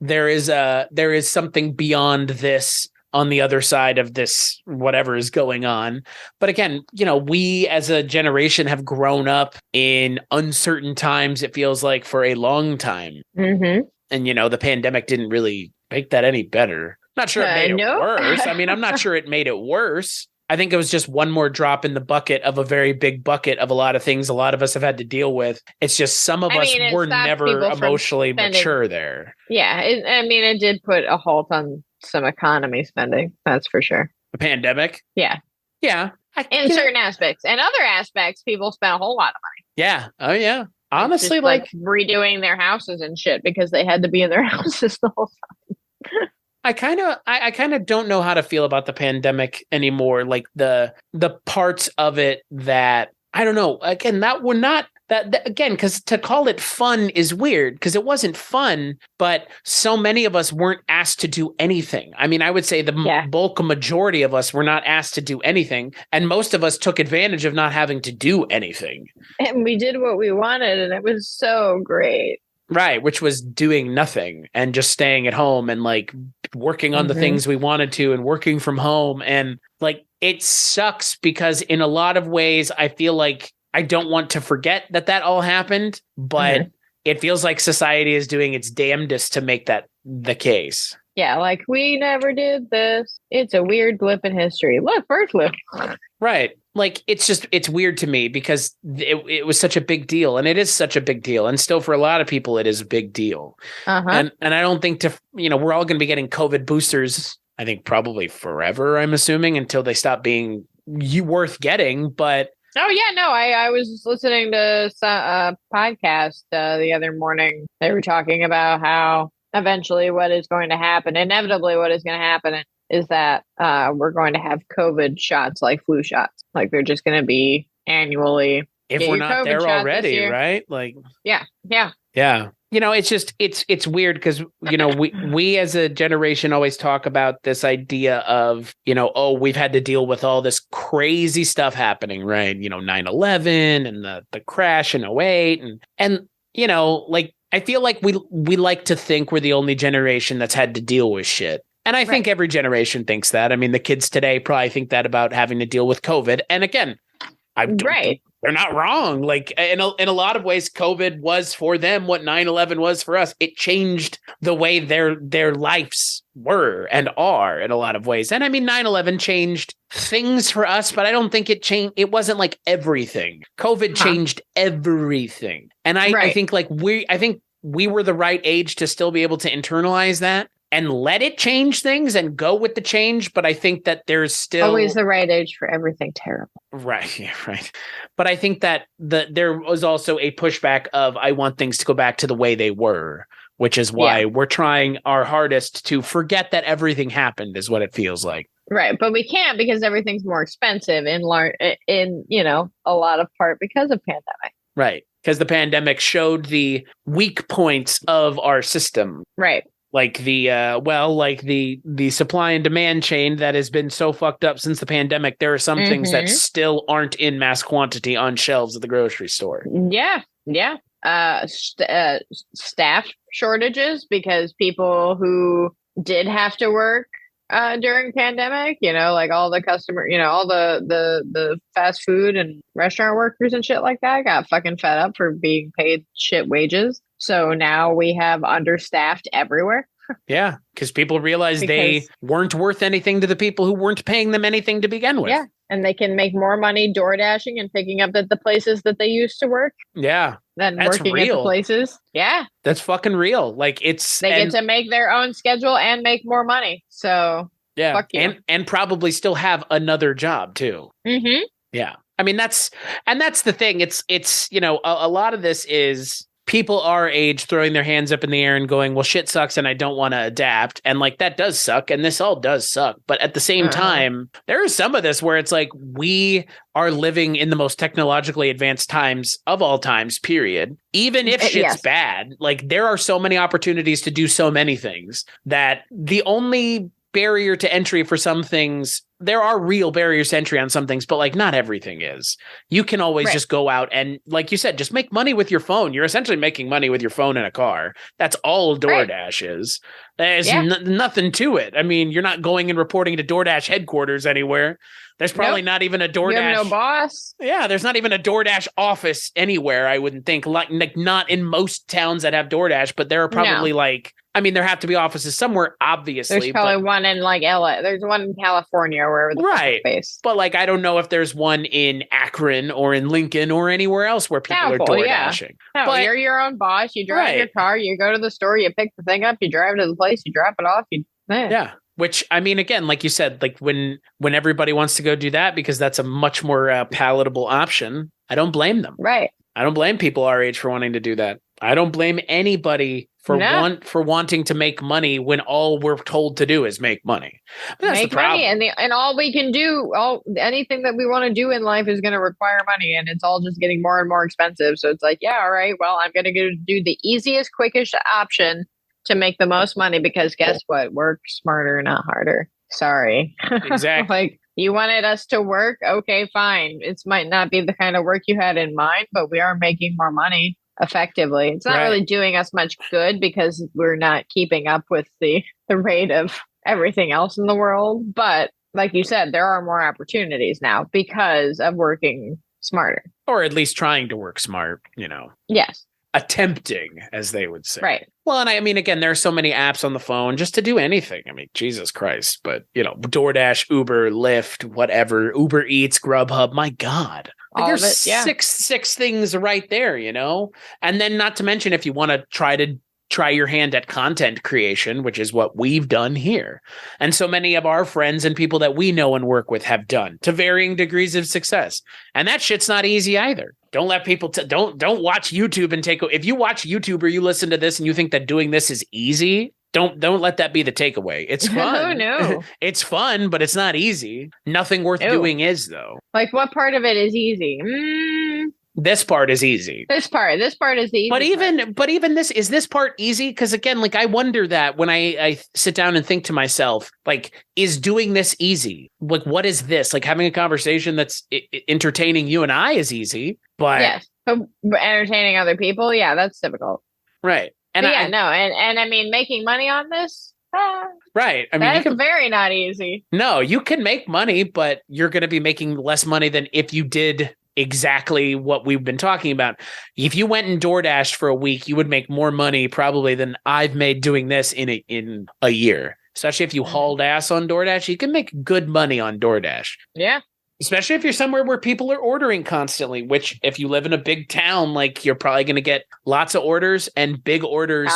Speaker 2: there is something beyond this on the other side of this, whatever is going on. But again, we as a generation have grown up in uncertain times, it feels like, for a long time. Mm-hmm. And, the pandemic didn't really make that any better. Not sure it made it worse. I mean, I'm not sure it made it worse. I think it was just one more drop in the bucket of a very big bucket of a lot of things a lot of us have had to deal with. It's just some of us were never emotionally mature there.
Speaker 3: Yeah. It did put a halt on some economy spending. That's for sure.
Speaker 2: The pandemic?
Speaker 3: Yeah.
Speaker 2: Yeah.
Speaker 3: In certain aspects. And other aspects, people spent a whole lot of money.
Speaker 2: Yeah. Oh, yeah. Honestly,
Speaker 3: like redoing their houses and shit because they had to be in their houses the whole time.
Speaker 2: I kind of don't know how to feel about the pandemic anymore. Like the parts of it that I don't know. Again, that were not that again, because to call it fun is weird because it wasn't fun, but so many of us weren't asked to do anything. I mean, I would say the bulk majority of us were not asked to do anything. And most of us took advantage of not having to do anything.
Speaker 3: And we did what we wanted, and it was so great.
Speaker 2: Right, which was doing nothing and just staying at home and like working on the things we wanted to and working from home. And like it sucks because in a lot of ways, I feel like I don't want to forget that that all happened, but it feels like society is doing its damnedest to make that the case.
Speaker 3: Yeah, like we never did this. It's a weird blip in history. Look, bird flu.
Speaker 2: Right. Like it's weird to me because it was such a big deal, and it is such a big deal, and still for a lot of people it is a big deal. And I don't think we're all going to be getting COVID boosters. I think probably forever. I'm assuming until they stop being worth getting. But
Speaker 3: oh yeah, no, I was listening to a podcast the other morning. They were talking about how eventually what is going to happen, inevitably what is going to happen is that we're going to have COVID shots like flu shots. Like they're just going to be annually.
Speaker 2: If we're not there already, right? Like,
Speaker 3: yeah.
Speaker 2: It's just it's weird because we as a generation always talk about this idea of we've had to deal with all this crazy stuff happening, right? 9/11 and the crash in '08 and like I feel like we like to think we're the only generation that's had to deal with shit. And I think every generation thinks that. I mean, the kids today probably think that about having to deal with COVID. And again, they're not wrong. Like in a lot of ways, COVID was for them what 9/11 was for us. It changed the way their lives were and are in a lot of ways. And I mean, 9/11 changed things for us, but I don't think it changed. It wasn't like everything. COVID changed everything. And I think we were the right age to still be able to internalize that and let it change things and go with the change. But I think that there's still
Speaker 3: always the right age for everything terrible.
Speaker 2: Right. Yeah, right. But I think that there was also a pushback of, I want things to go back to the way they were, which is why we're trying our hardest to forget that everything happened is what it feels like.
Speaker 3: Right. But we can't because everything's more expensive in a lot of part because of pandemic.
Speaker 2: Right. Because the pandemic showed the weak points of our system.
Speaker 3: Right.
Speaker 2: Like the supply and demand chain that has been so fucked up since the pandemic. There are some things that still aren't in mass quantity on shelves at the grocery store.
Speaker 3: Yeah. Yeah. Staff shortages because people who did have to work during pandemic, like all the customer, all the fast food and restaurant workers and shit like that got fucking fed up for being paid shit wages. So now we have understaffed everywhere.
Speaker 2: Yeah, because people realized they weren't worth anything to the people who weren't paying them anything to begin with.
Speaker 3: Yeah, and they can make more money door dashing and picking up at the places that they used to work.
Speaker 2: Yeah,
Speaker 3: than working at the places. Yeah,
Speaker 2: that's fucking real. Like
Speaker 3: they get to make their own schedule and make more money. So
Speaker 2: yeah,
Speaker 3: fuck you.
Speaker 2: and probably still have another job too.
Speaker 3: Mm-hmm.
Speaker 2: Yeah, I mean that's the thing. It's a lot of this is people our age throwing their hands up in the air and going, well, shit sucks and I don't want to adapt. And like, that does suck. And this all does suck. But at the same time, there is some of this where it's like, we are living in the most technologically advanced times of all times, period. Even if shit's bad, like there are so many opportunities to do so many things that the only barrier to entry for some things, there are real barriers to entry on some things, but like not everything is. You can always just go out and, like you said, just make money with your phone. You're essentially making money with your phone in a car. That's all DoorDash is. There's nothing to it. I mean, you're not going and reporting to DoorDash headquarters anywhere. There's probably not even a DoorDash.
Speaker 3: You have no boss.
Speaker 2: Yeah, there's not even a DoorDash office anywhere, I wouldn't think. Like not in most towns that have DoorDash, but there are probably there have to be offices somewhere, obviously.
Speaker 3: There's probably one in like LA. There's one in California or wherever the based.
Speaker 2: But like, I don't know if there's one in Akron or in Lincoln or anywhere else where people are DoorDashing.
Speaker 3: No, but you're your own boss. You drive your car. You go to the store. You pick the thing up. You drive to the place. You drop it off. Yeah.
Speaker 2: Which, I mean, again, like you said, like when everybody wants to go do that because that's a much more palatable option, I don't blame them.
Speaker 3: Right.
Speaker 2: I don't blame people our age for wanting to do that. I don't blame anybody for wanting to make money when all we're told to do is make money.
Speaker 3: Make money, and all we can do, anything that we want to do in life is going to require money, and it's all just getting more and more expensive. So it's like, yeah, all right, well, I'm going to go do the easiest, quickest option to make the most money because guess what? Work smarter, not harder. Sorry.
Speaker 2: Exactly.
Speaker 3: Like, you wanted us to work? Okay, fine. It might not be the kind of work you had in mind, but we are making more money. effectively. It's not really doing us much good because we're not keeping up with the rate of everything else in the world. But like you said, there are more opportunities now because of working smarter.
Speaker 2: Or at least trying to work smart,
Speaker 3: Yes.
Speaker 2: Attempting, as they would say.
Speaker 3: Right.
Speaker 2: Well, and I mean, again, there are so many apps on the phone just to do anything. I mean, Jesus Christ. But, DoorDash, Uber, Lyft, whatever, Uber Eats, Grubhub, my God. Like,
Speaker 3: All
Speaker 2: there's
Speaker 3: of it, yeah.
Speaker 2: six things right there, And then not to mention if you want to try your hand at content creation, which is what we've done here. And so many of our friends and people that we know and work with have done to varying degrees of success. And that shit's not easy either. Don't let people don't watch YouTube and if you watch YouTube or you listen to this and you think that doing this is easy, don't let that be the takeaway. It's fun.
Speaker 3: No.
Speaker 2: It's fun, but it's not easy. Nothing worth doing is, though.
Speaker 3: Like, what part of it is easy?
Speaker 2: This part is easy.
Speaker 3: This part is the easy
Speaker 2: But even this part easy? Because again, like I wonder that when I sit down and think to myself, like, is doing this easy? Like, what is this? Like having a conversation that's entertaining you and I is easy, but
Speaker 3: yes, but entertaining other people, yeah, that's difficult,
Speaker 2: right? And
Speaker 3: and I mean, making money on this,
Speaker 2: right? I mean,
Speaker 3: that's very not easy.
Speaker 2: No, you can make money, but you're going to be making less money than if you did exactly what we've been talking about. If you went and DoorDash for a week, you would make more money probably than I've made doing this in a year. Especially if you hauled ass on DoorDash, you can make good money on DoorDash.
Speaker 3: Yeah.
Speaker 2: Especially if you're somewhere where people are ordering constantly, which if you live in a big town, like you're probably going to get lots of orders and big orders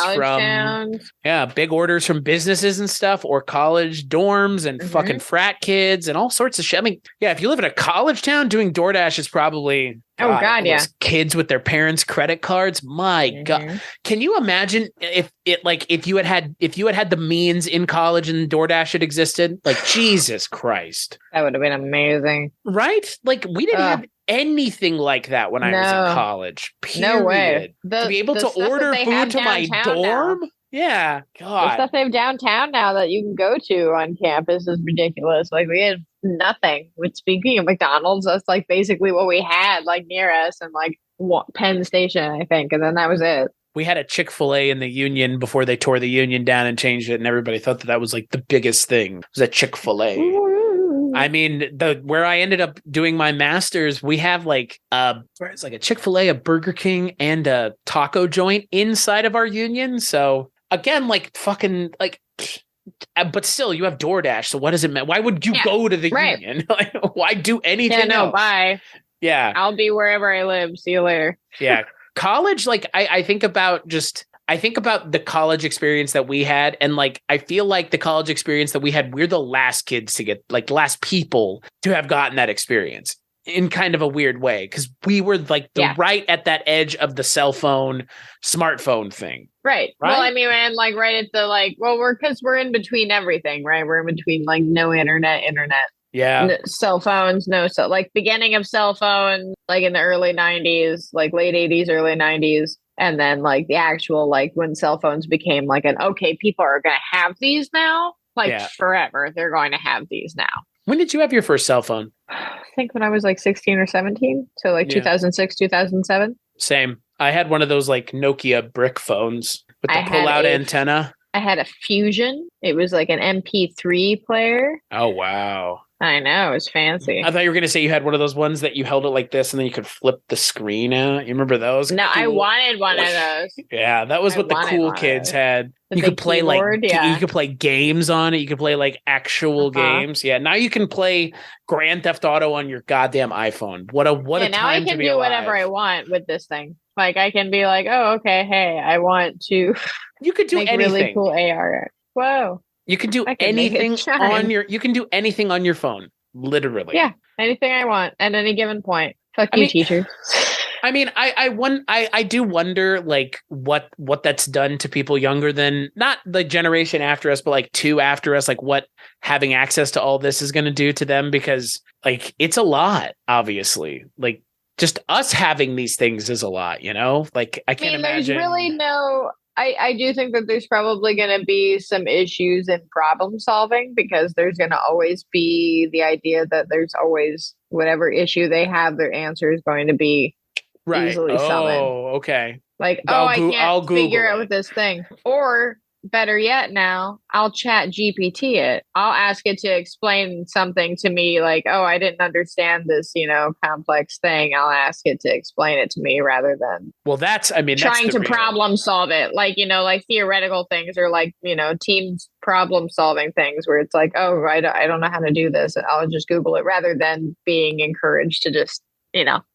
Speaker 2: big orders from businesses and stuff, or college dorms and fucking frat kids and all sorts of shit. I mean, yeah, if you live in a college town, doing DoorDash is probably kids with their parents' credit cards. My God, can you imagine if you had the means in college and DoorDash had existed? Like, Jesus Christ,
Speaker 3: that would have been amazing,
Speaker 2: right? Like, we didn't have anything like that when I was in college. Period.
Speaker 3: No way.
Speaker 2: To be able to order food to my dorm. Now. Yeah, God.
Speaker 3: The stuff they have downtown now that you can go to on campus is ridiculous. Like, we had nothing. With speaking of McDonald's, that's like basically what we had, like near us, and like Penn Station, I think, and then that was it.
Speaker 2: We had a Chick-fil-A in the Union before they tore the Union down and changed it, and everybody thought that was like the biggest thing. It was a Chick-fil-A. Ooh. I mean, where I ended up doing my master's, we have like it's like a Chick-fil-A, a Burger King, and a taco joint inside of our Union. So again, like fucking like. But still, you have DoorDash. So what does it mean? Why would you go to the Union? Like, why do anything else?
Speaker 3: Bye.
Speaker 2: Yeah.
Speaker 3: I'll be wherever I live. See you later.
Speaker 2: Yeah. College, like I think about the college experience that we had. And like, I feel like the college experience that we had, we're the last kids to get, like, last people to have gotten that experience in kind of a weird way. Cause we were like right at that edge of the cell phone, smartphone thing.
Speaker 3: Right. Well, I mean, and like right at the we're in between everything, right? We're in between like no internet. Yeah. Cell phones, like beginning of cell phone, like in the early 90s, like late 80s, early 90s. And then like the actual, like when cell phones became like people are going to have these now, forever. They're going to have these now.
Speaker 2: When did you have your first cell phone?
Speaker 3: I think when I was like 16 or 17. So like 2006, 2007.
Speaker 2: Same. I had one of those like Nokia brick phones with the pull-out antenna.
Speaker 3: I had a Fusion. It was like an MP3 player.
Speaker 2: Oh, wow.
Speaker 3: I know. It was fancy.
Speaker 2: I thought you were going to say you had one of those ones that you held it like this and then you could flip the screen out. You remember those?
Speaker 3: No, I wanted one of those.
Speaker 2: Yeah, that was what the cool kids had. You could play keyboard, you could play games on it. You could play like actual games. Yeah, now you can play Grand Theft Auto on your goddamn iPhone. What a time to be alive.
Speaker 3: Now I can do whatever I want with this thing. Like I can be like, oh, okay, hey, I want to.
Speaker 2: You could do anything.
Speaker 3: Really cool AR. Whoa.
Speaker 2: You can do anything on your phone, literally.
Speaker 3: Yeah, anything I want at any given point. Fuck you, teachers.
Speaker 2: I mean, I do wonder like what that's done to people younger than not the generation after us, but like two after us, like what having access to all this is going to do to them, because like it's a lot, obviously. Like just us having these things is a lot, Like I can't imagine.
Speaker 3: There's really no. I do think that there's probably going to be some issues in problem solving, because there's going to always be the idea that there's always whatever issue they have, their answer is going to be easily summoned.
Speaker 2: Oh, okay.
Speaker 3: Like, oh, I can't
Speaker 2: I'll Google
Speaker 3: figure out
Speaker 2: it.
Speaker 3: with this thing. Or better yet, now I'll chat GPT it. I'll ask it to explain something to me like, oh, I didn't understand this, complex thing. I'll ask it to explain it to me rather than
Speaker 2: Well, that's
Speaker 3: trying
Speaker 2: the
Speaker 3: to
Speaker 2: real.
Speaker 3: problem solve it. Like, like theoretical things or like, team problem solving things where it's like, oh, I don't know how to do this. I'll just Google it rather than being encouraged to just,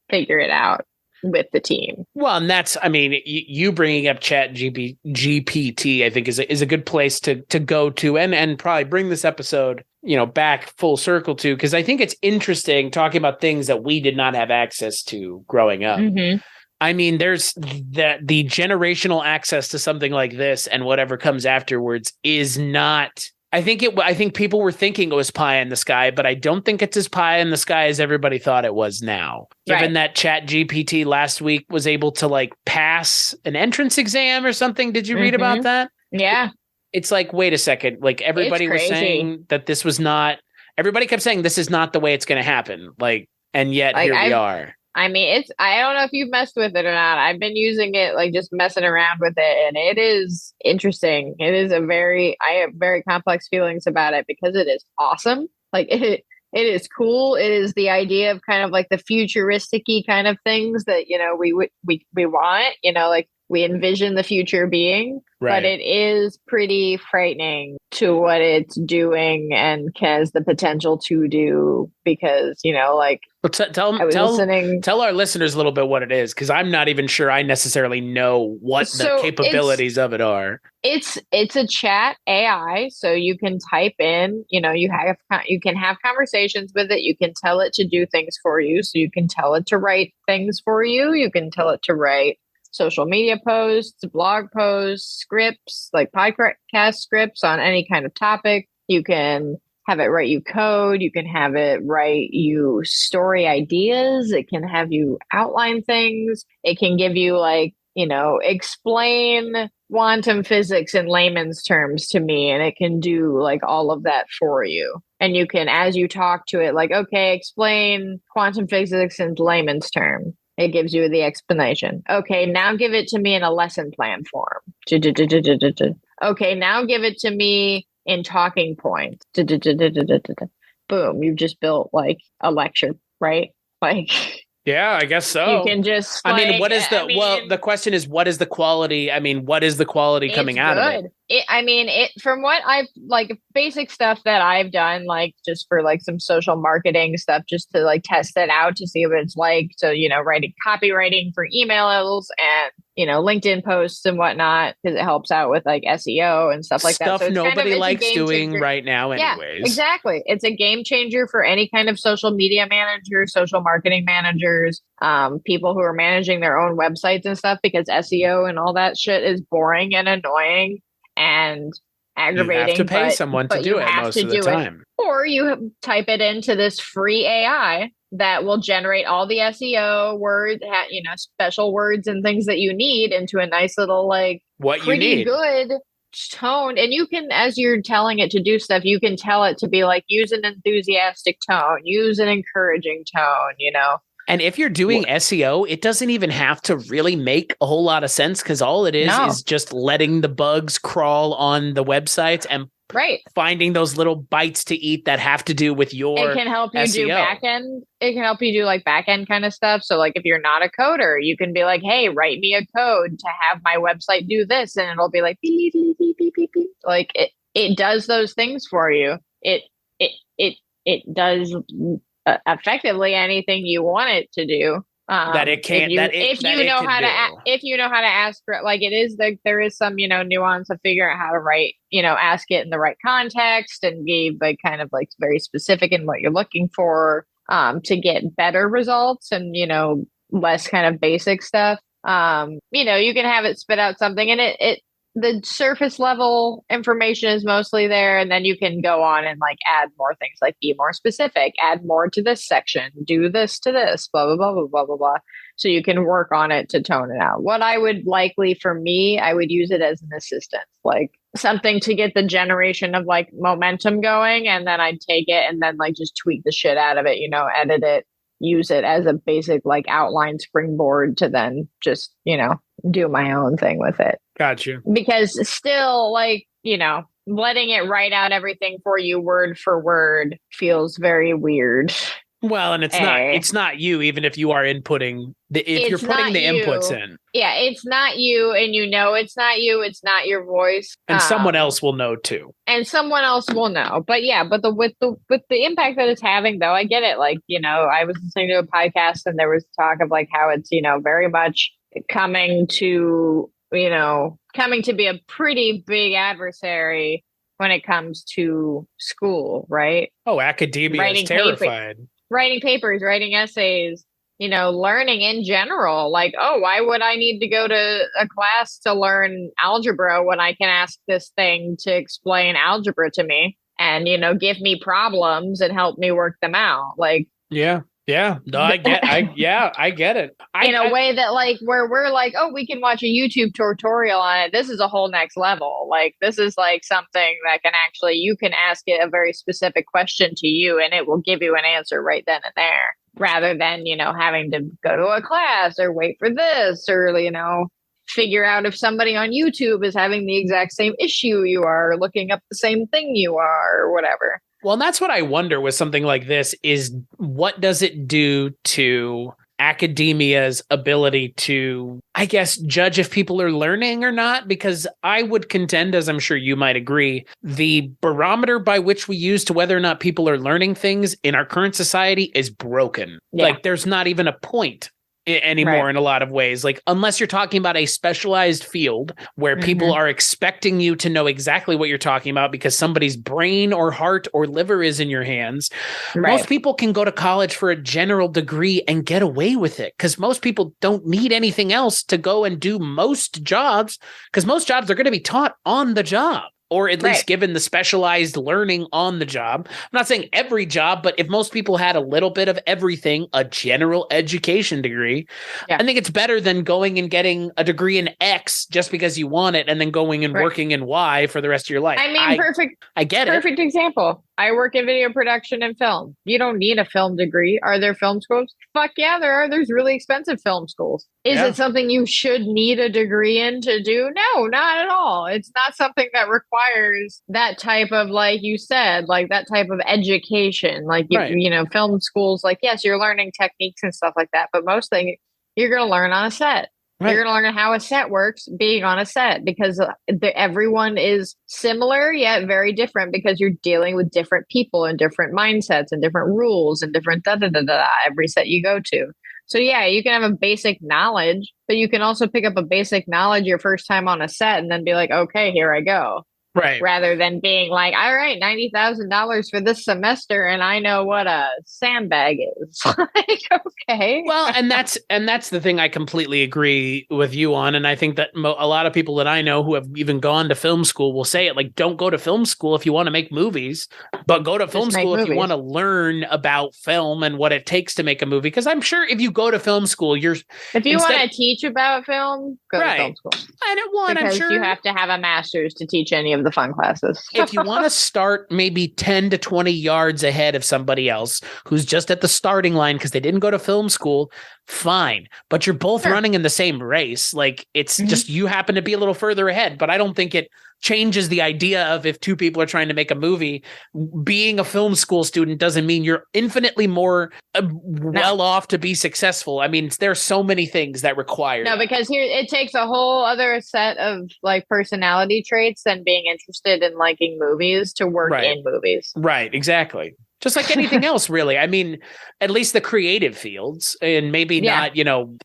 Speaker 3: figure it out with the team.
Speaker 2: Well, and that's, you bringing up GPT, I think is a good place to go to and probably bring this episode, back full circle to, because I think it's interesting talking about things that we did not have access to growing up.
Speaker 3: Mm-hmm.
Speaker 2: There's the generational access to something like this and whatever comes afterwards is not. I think people were thinking it was pie in the sky, but I don't think it's as pie in the sky as everybody thought it was now. Given that ChatGPT last week was able to like pass an entrance exam or something. Did you read about that?
Speaker 3: Yeah.
Speaker 2: It's like, wait a second. Like everybody was saying that this was not, everybody kept saying this is not the way it's going to happen. Like, and yet here we are.
Speaker 3: I don't know if you've messed with it or not. I've been using it, like just messing around with it, and it is interesting. It is I have very complex feelings about it because it is awesome. Like it is cool. It is the idea of kind of like the futuristic-y kind of things that, we want, like we envision the future being, but it is pretty frightening to what it's doing and has the potential to do because, like,
Speaker 2: well, tell our listeners a little bit what it is, because I'm not even sure I necessarily know what the capabilities of it are.
Speaker 3: It's a chat AI, so you can type in, you can have conversations with it. You can tell it to do things for you. So you can tell it to write things for you. You can tell it to write social media posts, blog posts, scripts, like podcast scripts on any kind of topic. You can have it write you code. You can have it write you story ideas. It can have you outline things. It can give you like, explain quantum physics in layman's terms to me. And it can do like all of that for you. And you can, as you talk to it, like, okay, explain quantum physics in layman's terms. It gives you the explanation. Okay, now give it to me in a lesson plan form. Okay, now give it to me in talking points. Boom, you've just built like a lecture, right? Like,
Speaker 2: yeah, I guess so.
Speaker 3: You can just.
Speaker 2: The question is, what is the quality? What is the quality coming out of it?
Speaker 3: From what I've like basic stuff that I've done, like just for like some social marketing stuff, just to like test it out to see what it's like. So, writing copywriting for emails and, LinkedIn posts and whatnot, because it helps out with like SEO and stuff like that.
Speaker 2: Stuff nobody likes doing right now anyways.
Speaker 3: Yeah, exactly. It's a game changer for any kind of social media manager, social marketing managers, people who are managing their own websites and stuff, because SEO and all that shit is boring and annoying and aggravating.
Speaker 2: You have to pay someone to do it most of the time.
Speaker 3: Or you type it into this free AI that will generate all the SEO words, special words and things that you need into a nice little like pretty good tone. And you can, as you're telling it to do stuff, you can tell it to be like, use an enthusiastic tone, use an encouraging tone,
Speaker 2: And if you're doing SEO, it doesn't even have to really make a whole lot of sense, because all it is just letting the bugs crawl on the websites and finding those little bites to eat that have to do with your
Speaker 3: It can help you
Speaker 2: SEO.
Speaker 3: do back-end. It can help you do like back-end kind of stuff. So like if you're not a coder, you can be like, hey, write me a code to have my website do this. And it'll be like, beep, beep, beep, beep, beep, beep. Like it does those things for you. It does effectively anything you want it to do. If you know how to ask for it, like it is there is some nuance of figuring out how to write, ask it in the right context and give like kind of like very specific in what you're looking for to get better results and less kind of basic stuff. You can have it spit out something and it the surface level information is mostly there, and then you can go on and like add more things, like be more specific, add more to this section, do this to this, blah blah blah blah blah blah blah. So you can work on it to tone it out. What I would likely, for me, I would use it as an assistant, like something to get the generation of like momentum going, and then I'd take it and then like just tweak the shit out of it, edit it, use it as a basic like outline springboard to then just, do my own thing with it.
Speaker 2: Got you.
Speaker 3: Because still, like, letting it write out everything for you word for word feels very weird.
Speaker 2: Well, and it's not you, even if you are inputting if you're putting the inputs in.
Speaker 3: Yeah, it's not you, and it's not you, it's not your voice.
Speaker 2: And someone else will know too.
Speaker 3: And someone else will know. But yeah, but with the impact that it's having though, I get it. Like, I was listening to a podcast and there was talk of like how it's, very much coming to be a pretty big adversary when it comes to school, right?
Speaker 2: Oh, academia is terrified.
Speaker 3: Writing papers, writing essays, learning in general. Like, oh, why would I need to go to a class to learn algebra when I can ask this thing to explain algebra to me and, give me problems and help me work them out? Like,
Speaker 2: yeah. No, I get it.
Speaker 3: In a way that like, where we're like, oh, we can watch a YouTube tutorial on it. This is a whole next level. Like, this is like something that you can ask it a very specific question to you and it will give you an answer right then and there, rather than, having to go to a class or wait for this or, figure out if somebody on YouTube is having the exact same issue you are, or looking up the same thing you are, or whatever.
Speaker 2: Well, and that's what I wonder with something like this is what does it do to academia's ability to, I guess, judge if people are learning or not? Because I would contend, as I'm sure you might agree, the barometer by which we use to whether or not people are learning things in our current society is broken. Yeah. Like there's not even a point anymore, right, in a lot of ways. Like, unless you're talking about a specialized field where people are expecting you to know exactly what you're talking about because somebody's brain or heart or liver is in your hands. Right. Most people can go to college for a general degree and get away with it because most people don't need anything else to go and do most jobs, because most jobs are going to be taught on the job, or at least given the specialized learning on the job. I'm not saying every job, but if most people had a little bit of everything, a general education degree, I think it's better than going and getting a degree in X just because you want it and then going and working in Y for the rest of your life.
Speaker 3: I mean, perfect.
Speaker 2: I get it.
Speaker 3: Perfect example. I work in video production and film. You don't need a film degree. Are there film schools? Fuck yeah, there are. There's really expensive film schools. Is it something you should need a degree in to do? No, not at all. It's not something that requires that type of, like you said, like that type of education. Like, film schools, like, yes, you're learning techniques and stuff like that, but most things you're going to learn on a set. Right. You're going to learn how a set works being on a set, because everyone is similar yet very different, because you're dealing with different people and different mindsets and different rules and different every set you go to. So yeah, you can have a basic knowledge, but you can also pick up a basic knowledge your first time on a set and then be like, okay, here I go.
Speaker 2: Right.
Speaker 3: Rather than being like, all right, $90,000 for this semester, and I know what a sandbag is. Like, okay.
Speaker 2: Well, and that's the thing I completely agree with you on, and I think that a lot of people that I know who have even gone to film school will say it. Like, don't go to film school if you want to make movies, but go to film school if you want to learn about film and what it takes to make a movie. Because I'm sure if you go to film school, if
Speaker 3: you want to teach about film, go to film school.
Speaker 2: I'm sure
Speaker 3: you have to have a master's to teach any of the fun classes.
Speaker 2: If you want to start maybe 10 to 20 yards ahead of somebody else who's just at the starting line because they didn't go to film school, fine. But you're both running in the same race. Like, it's just you happen to be a little further ahead. But I don't think it changes the idea of, if two people are trying to make a movie, being a film school student doesn't mean you're infinitely more well off to be successful. I mean, there's so many things that require.
Speaker 3: No, because here it takes a whole other set of like personality traits than being interested in liking movies to work in movies.
Speaker 2: Right, exactly. Just like anything else, really. I mean, at least the creative fields, and maybe not,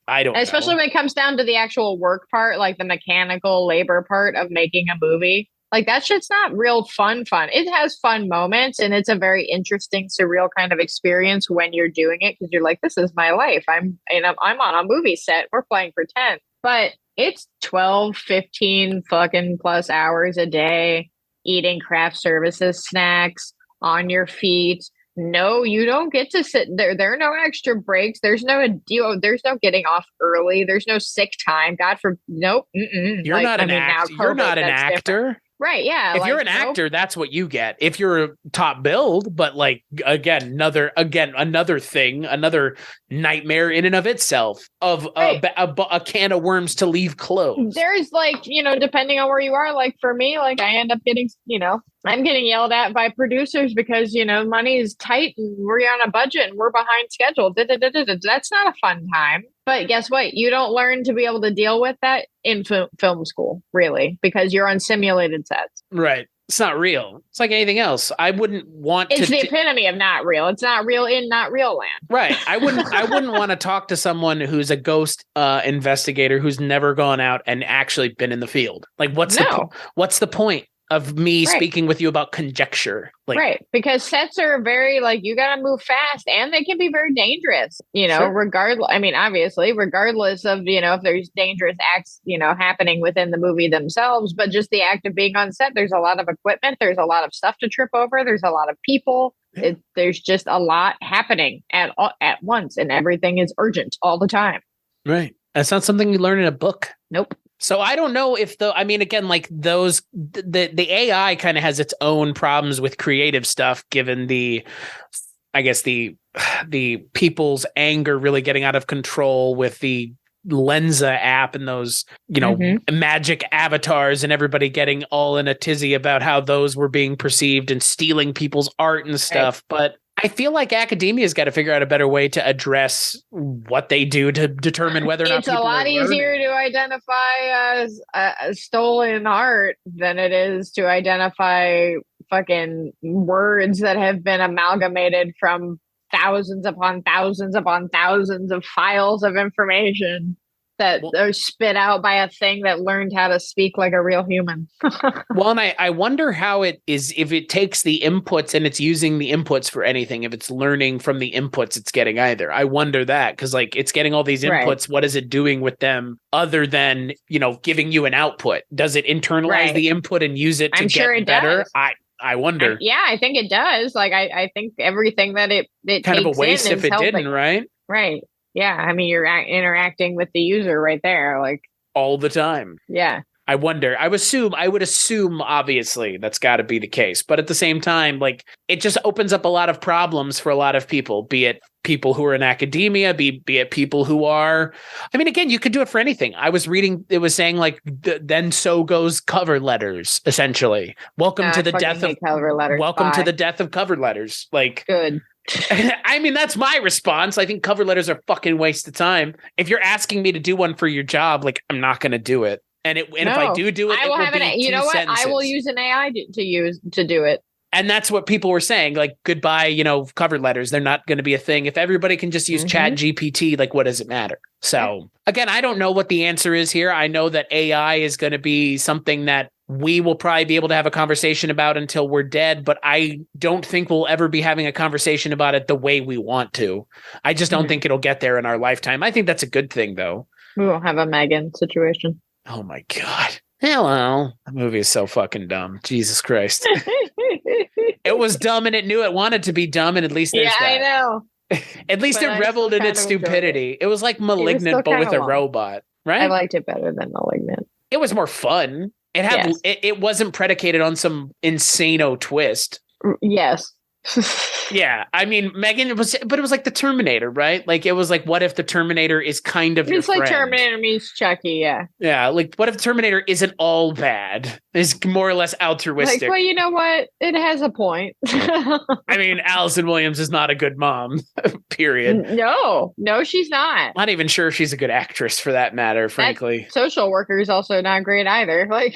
Speaker 2: I don't know.
Speaker 3: Especially when it comes down to the actual work part, like the mechanical labor part of making a movie. Like, that shit's not real fun. It has fun moments, and it's a very interesting, surreal kind of experience when you're doing it, because you're like, this is my life. I'm on a movie set. We're playing pretend. But it's 12, 15 fucking plus hours a day, eating craft services snacks, on your feet. No, you don't get to sit there. There are no extra breaks. There's no There's no getting off early. There's no sick time. God for nope.
Speaker 2: You're not an actor. You're not an actor.
Speaker 3: Right. Yeah.
Speaker 2: If you're an actor, that's what you get. If you're top billed, but like another thing, another nightmare in and of itself of a can of worms to leave closed.
Speaker 3: There's like, depending on where you are, like for me, like I end up getting, I'm getting yelled at by producers because, money is tight and we're on a budget and we're behind schedule. That's not a fun time. But guess what? You don't learn to be able to deal with that in film school, really, because you're on simulated sets.
Speaker 2: Right. It's not real. It's like anything else. I wouldn't want
Speaker 3: It's the epitome of not real. It's not real in not real land.
Speaker 2: Right. I wouldn't want to talk to someone who's a ghost investigator who's never gone out and actually been in the field. Like what's the point of me speaking with you about conjecture? Like,
Speaker 3: right. Because sets are very you got to move fast and they can be very dangerous, regardless. I mean, obviously, regardless of, if there's dangerous acts, happening within the movie themselves, but just the act of being on set, there's a lot of equipment. There's a lot of stuff to trip over. There's a lot of people. There's just a lot happening at once and everything is urgent all the time.
Speaker 2: Right. That's not something you learn in a book.
Speaker 3: Nope.
Speaker 2: So I don't know if the AI kind of has its own problems with creative stuff, given the people's anger really getting out of control with the Lensa app and those, magic avatars and everybody getting all in a tizzy about how those were being perceived and stealing people's art and stuff. Right. But I feel like academia's got to figure out a better way to address what they do to determine whether or not
Speaker 3: it's a lot easier to identify as stolen art than it is to identify fucking words that have been amalgamated from thousands upon thousands upon thousands of files of information that are spit out by a thing that learned how to speak like a real human.
Speaker 2: Well, and I wonder how it is, if it takes the inputs and it's using the inputs for anything, if it's learning from the inputs it's getting either. I wonder that, because it's getting all these inputs. Right. What is it doing with them other than, giving you an output? Does it internalize the input and use it to get better? Does. I wonder.
Speaker 3: I think it does. I think everything that it
Speaker 2: kind of a waste if it
Speaker 3: helping.
Speaker 2: Didn't, right?
Speaker 3: Right. Yeah, I mean, you're interacting with the user right there,
Speaker 2: all the time.
Speaker 3: Yeah.
Speaker 2: I wonder. I would assume, obviously, that's got to be the case. But at the same time, it just opens up a lot of problems for a lot of people, be it people who are in academia, be it people who are. I mean, again, you could do it for anything. I was reading, it was saying then so goes cover letters, essentially. Welcome to the death of
Speaker 3: cover letters.
Speaker 2: Welcome to the death of cover letters.
Speaker 3: Good.
Speaker 2: I mean, that's my response. I think cover letters are fucking waste of time. If you're asking me to do one for your job, I'm not going to do it. And if I do it,
Speaker 3: I will have you know what?
Speaker 2: Sentences.
Speaker 3: I will use an AI to do it.
Speaker 2: And that's what people were saying, goodbye, cover letters. They're not going to be a thing. If everybody can just use ChatGPT, what does it matter? So again, I don't know what the answer is here. I know that AI is going to be something that we will probably be able to have a conversation about until we're dead, but I don't think we'll ever be having a conversation about it the way we want to. I just don't think it'll get there in our lifetime. I think that's a good thing, though.
Speaker 3: We won't have a Megan situation.
Speaker 2: Oh my God. Hello. That movie is so fucking dumb. Jesus Christ. It was dumb and it knew it wanted to be dumb, and at least there's that.
Speaker 3: I know.
Speaker 2: At least it reveled in its stupidity. It was like Malignant, but with a robot, right?
Speaker 3: I liked it better than Malignant.
Speaker 2: It was more fun. It had it wasn't predicated on some insano twist.
Speaker 3: Yes.
Speaker 2: Yeah, I mean, Megan, it was like the Terminator, right? It was what if the Terminator is kind of your friend?
Speaker 3: Terminator means Chucky, yeah.
Speaker 2: Yeah, what if the Terminator isn't all bad? Is more or less altruistic.
Speaker 3: Well, you know what? It has a point.
Speaker 2: I mean, Allison Williams is not a good mom, period.
Speaker 3: No, she's not.
Speaker 2: Not even sure if she's a good actress for that matter, frankly.
Speaker 3: That social worker is also not great either.
Speaker 2: Well,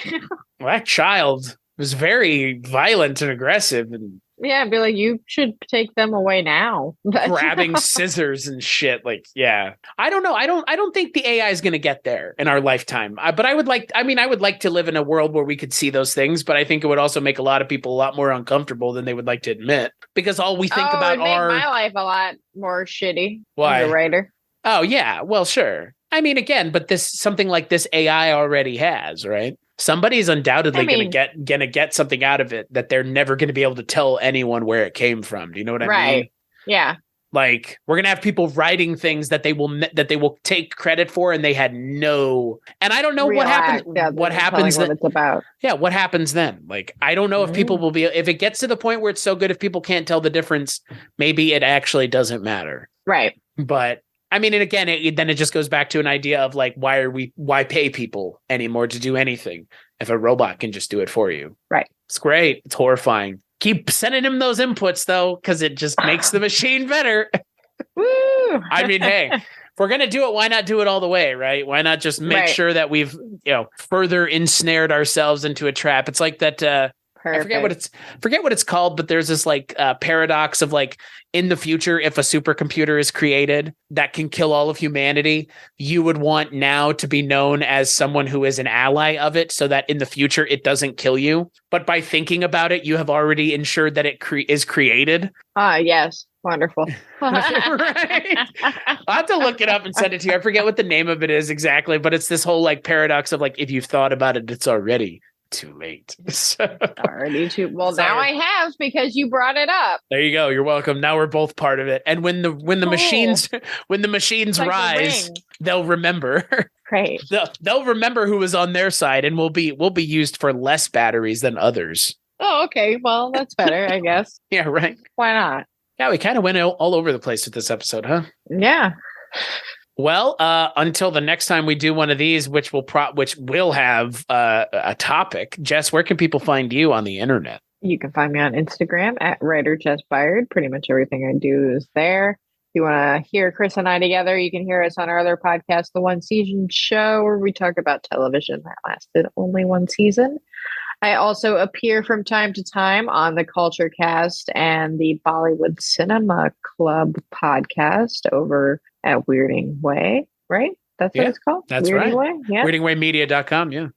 Speaker 2: that child was very violent and aggressive and
Speaker 3: yeah, I'd be you should take them away now.
Speaker 2: Grabbing scissors and shit. Yeah. I don't know. I don't think the AI is going to get there in our lifetime. But I would like to live in a world where we could see those things, but I think it would also make a lot of people a lot more uncomfortable than they would like to admit, because all we think about
Speaker 3: it'd make my life a lot more shitty.
Speaker 2: Why?
Speaker 3: As a writer.
Speaker 2: Oh yeah. Well, sure. I mean, again, but something like this AI already has, right? Somebody's undoubtedly going to get something out of it that they're never going to be able to tell anyone where it came from. Do you know what I mean?
Speaker 3: Right. Yeah.
Speaker 2: Like, we're gonna have people writing things that they will take credit for, and they had no. And I don't know what happens. What happens?
Speaker 3: What it's about?
Speaker 2: Yeah, what happens then? Like, I don't know if people will be. If it gets to the point where it's so good, if people can't tell the difference, maybe it actually doesn't matter.
Speaker 3: Right.
Speaker 2: But I mean, and again, then it just goes back to an idea of like, why pay people anymore to do anything if a robot can just do it for you?
Speaker 3: Right.
Speaker 2: It's great. It's horrifying. Keep sending him those inputs though, because it just makes the machine better.
Speaker 3: Woo!
Speaker 2: I mean, hey, if we're gonna do it, why not do it all the way, right? Why not just make sure that we've further ensnared ourselves into a trap? It's like that. I forget what it's called, but there's this like paradox of like, in the future, if a supercomputer is created that can kill all of humanity, you would want now to be known as someone who is an ally of it, so that in the future it doesn't kill you. But by thinking about it, you have already ensured that it is created.
Speaker 3: Yes. Wonderful.
Speaker 2: Right. I'll have to look it up and send it to you. I forget what the name of it is exactly, but it's this whole like paradox of like, if you've thought about it, it's already too late.
Speaker 3: Already too well. Sorry. Now I have, because you brought it up.
Speaker 2: There you go. You're welcome. Now we're both part of it. And when the machines like rise, they'll remember.
Speaker 3: Great.
Speaker 2: They'll remember who was on their side, and will be used for less batteries than others.
Speaker 3: Oh, okay. Well, that's better, I guess.
Speaker 2: Yeah, right.
Speaker 3: Why not?
Speaker 2: Yeah, we kind of went all over the place with this episode, huh?
Speaker 3: Yeah.
Speaker 2: Well, until the next time we do one of these, which will have a topic. Jess, where can people find you on the internet?
Speaker 3: You can find me on Instagram at writer Jess Byard. Pretty much everything I do is there. If you want to hear Chris and I together, you can hear us on our other podcast, The One Season Show, where we talk about television that lasted only one season. I also appear from time to time on the Culture Cast and the Bollywood Cinema Club podcast over at Weirding Way, right? That's what it's called?
Speaker 2: That's
Speaker 3: Weirding
Speaker 2: right.
Speaker 3: Way? Yeah.
Speaker 2: WeirdingWayMedia.com, yeah.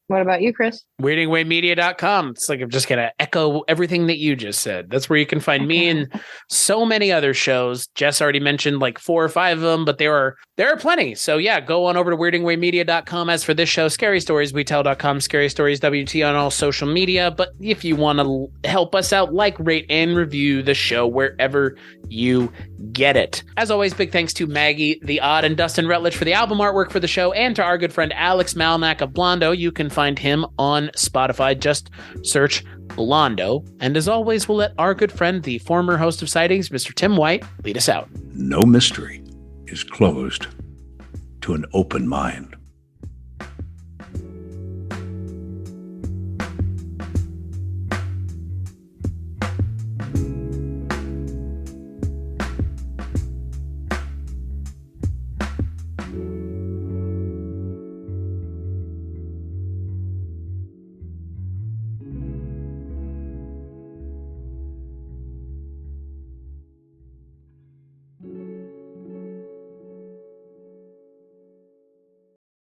Speaker 3: What about you, Chris?
Speaker 2: WeirdingWayMedia.com. It's like I'm just going to echo everything that you just said. That's where you can find me and so many other shows. Jess already mentioned like 4 or 5 of them, but there are plenty. So yeah, go on over to WeirdingWayMedia.com. As for this show, ScaryStoriesWeTell.com, Scary Stories WT on all social media. But if you want to help us out, like, rate, and review the show wherever you get it. As always, big thanks to Maggie the Odd and Dustin Rutledge for the album artwork for the show, and to our good friend Alex Malnack of Blondo. You can find him on Spotify. Just search Blondo. And as always, we'll let our good friend, the former host of Sightings, Mr. Tim White, lead us out.
Speaker 1: No mystery is closed to an open mind.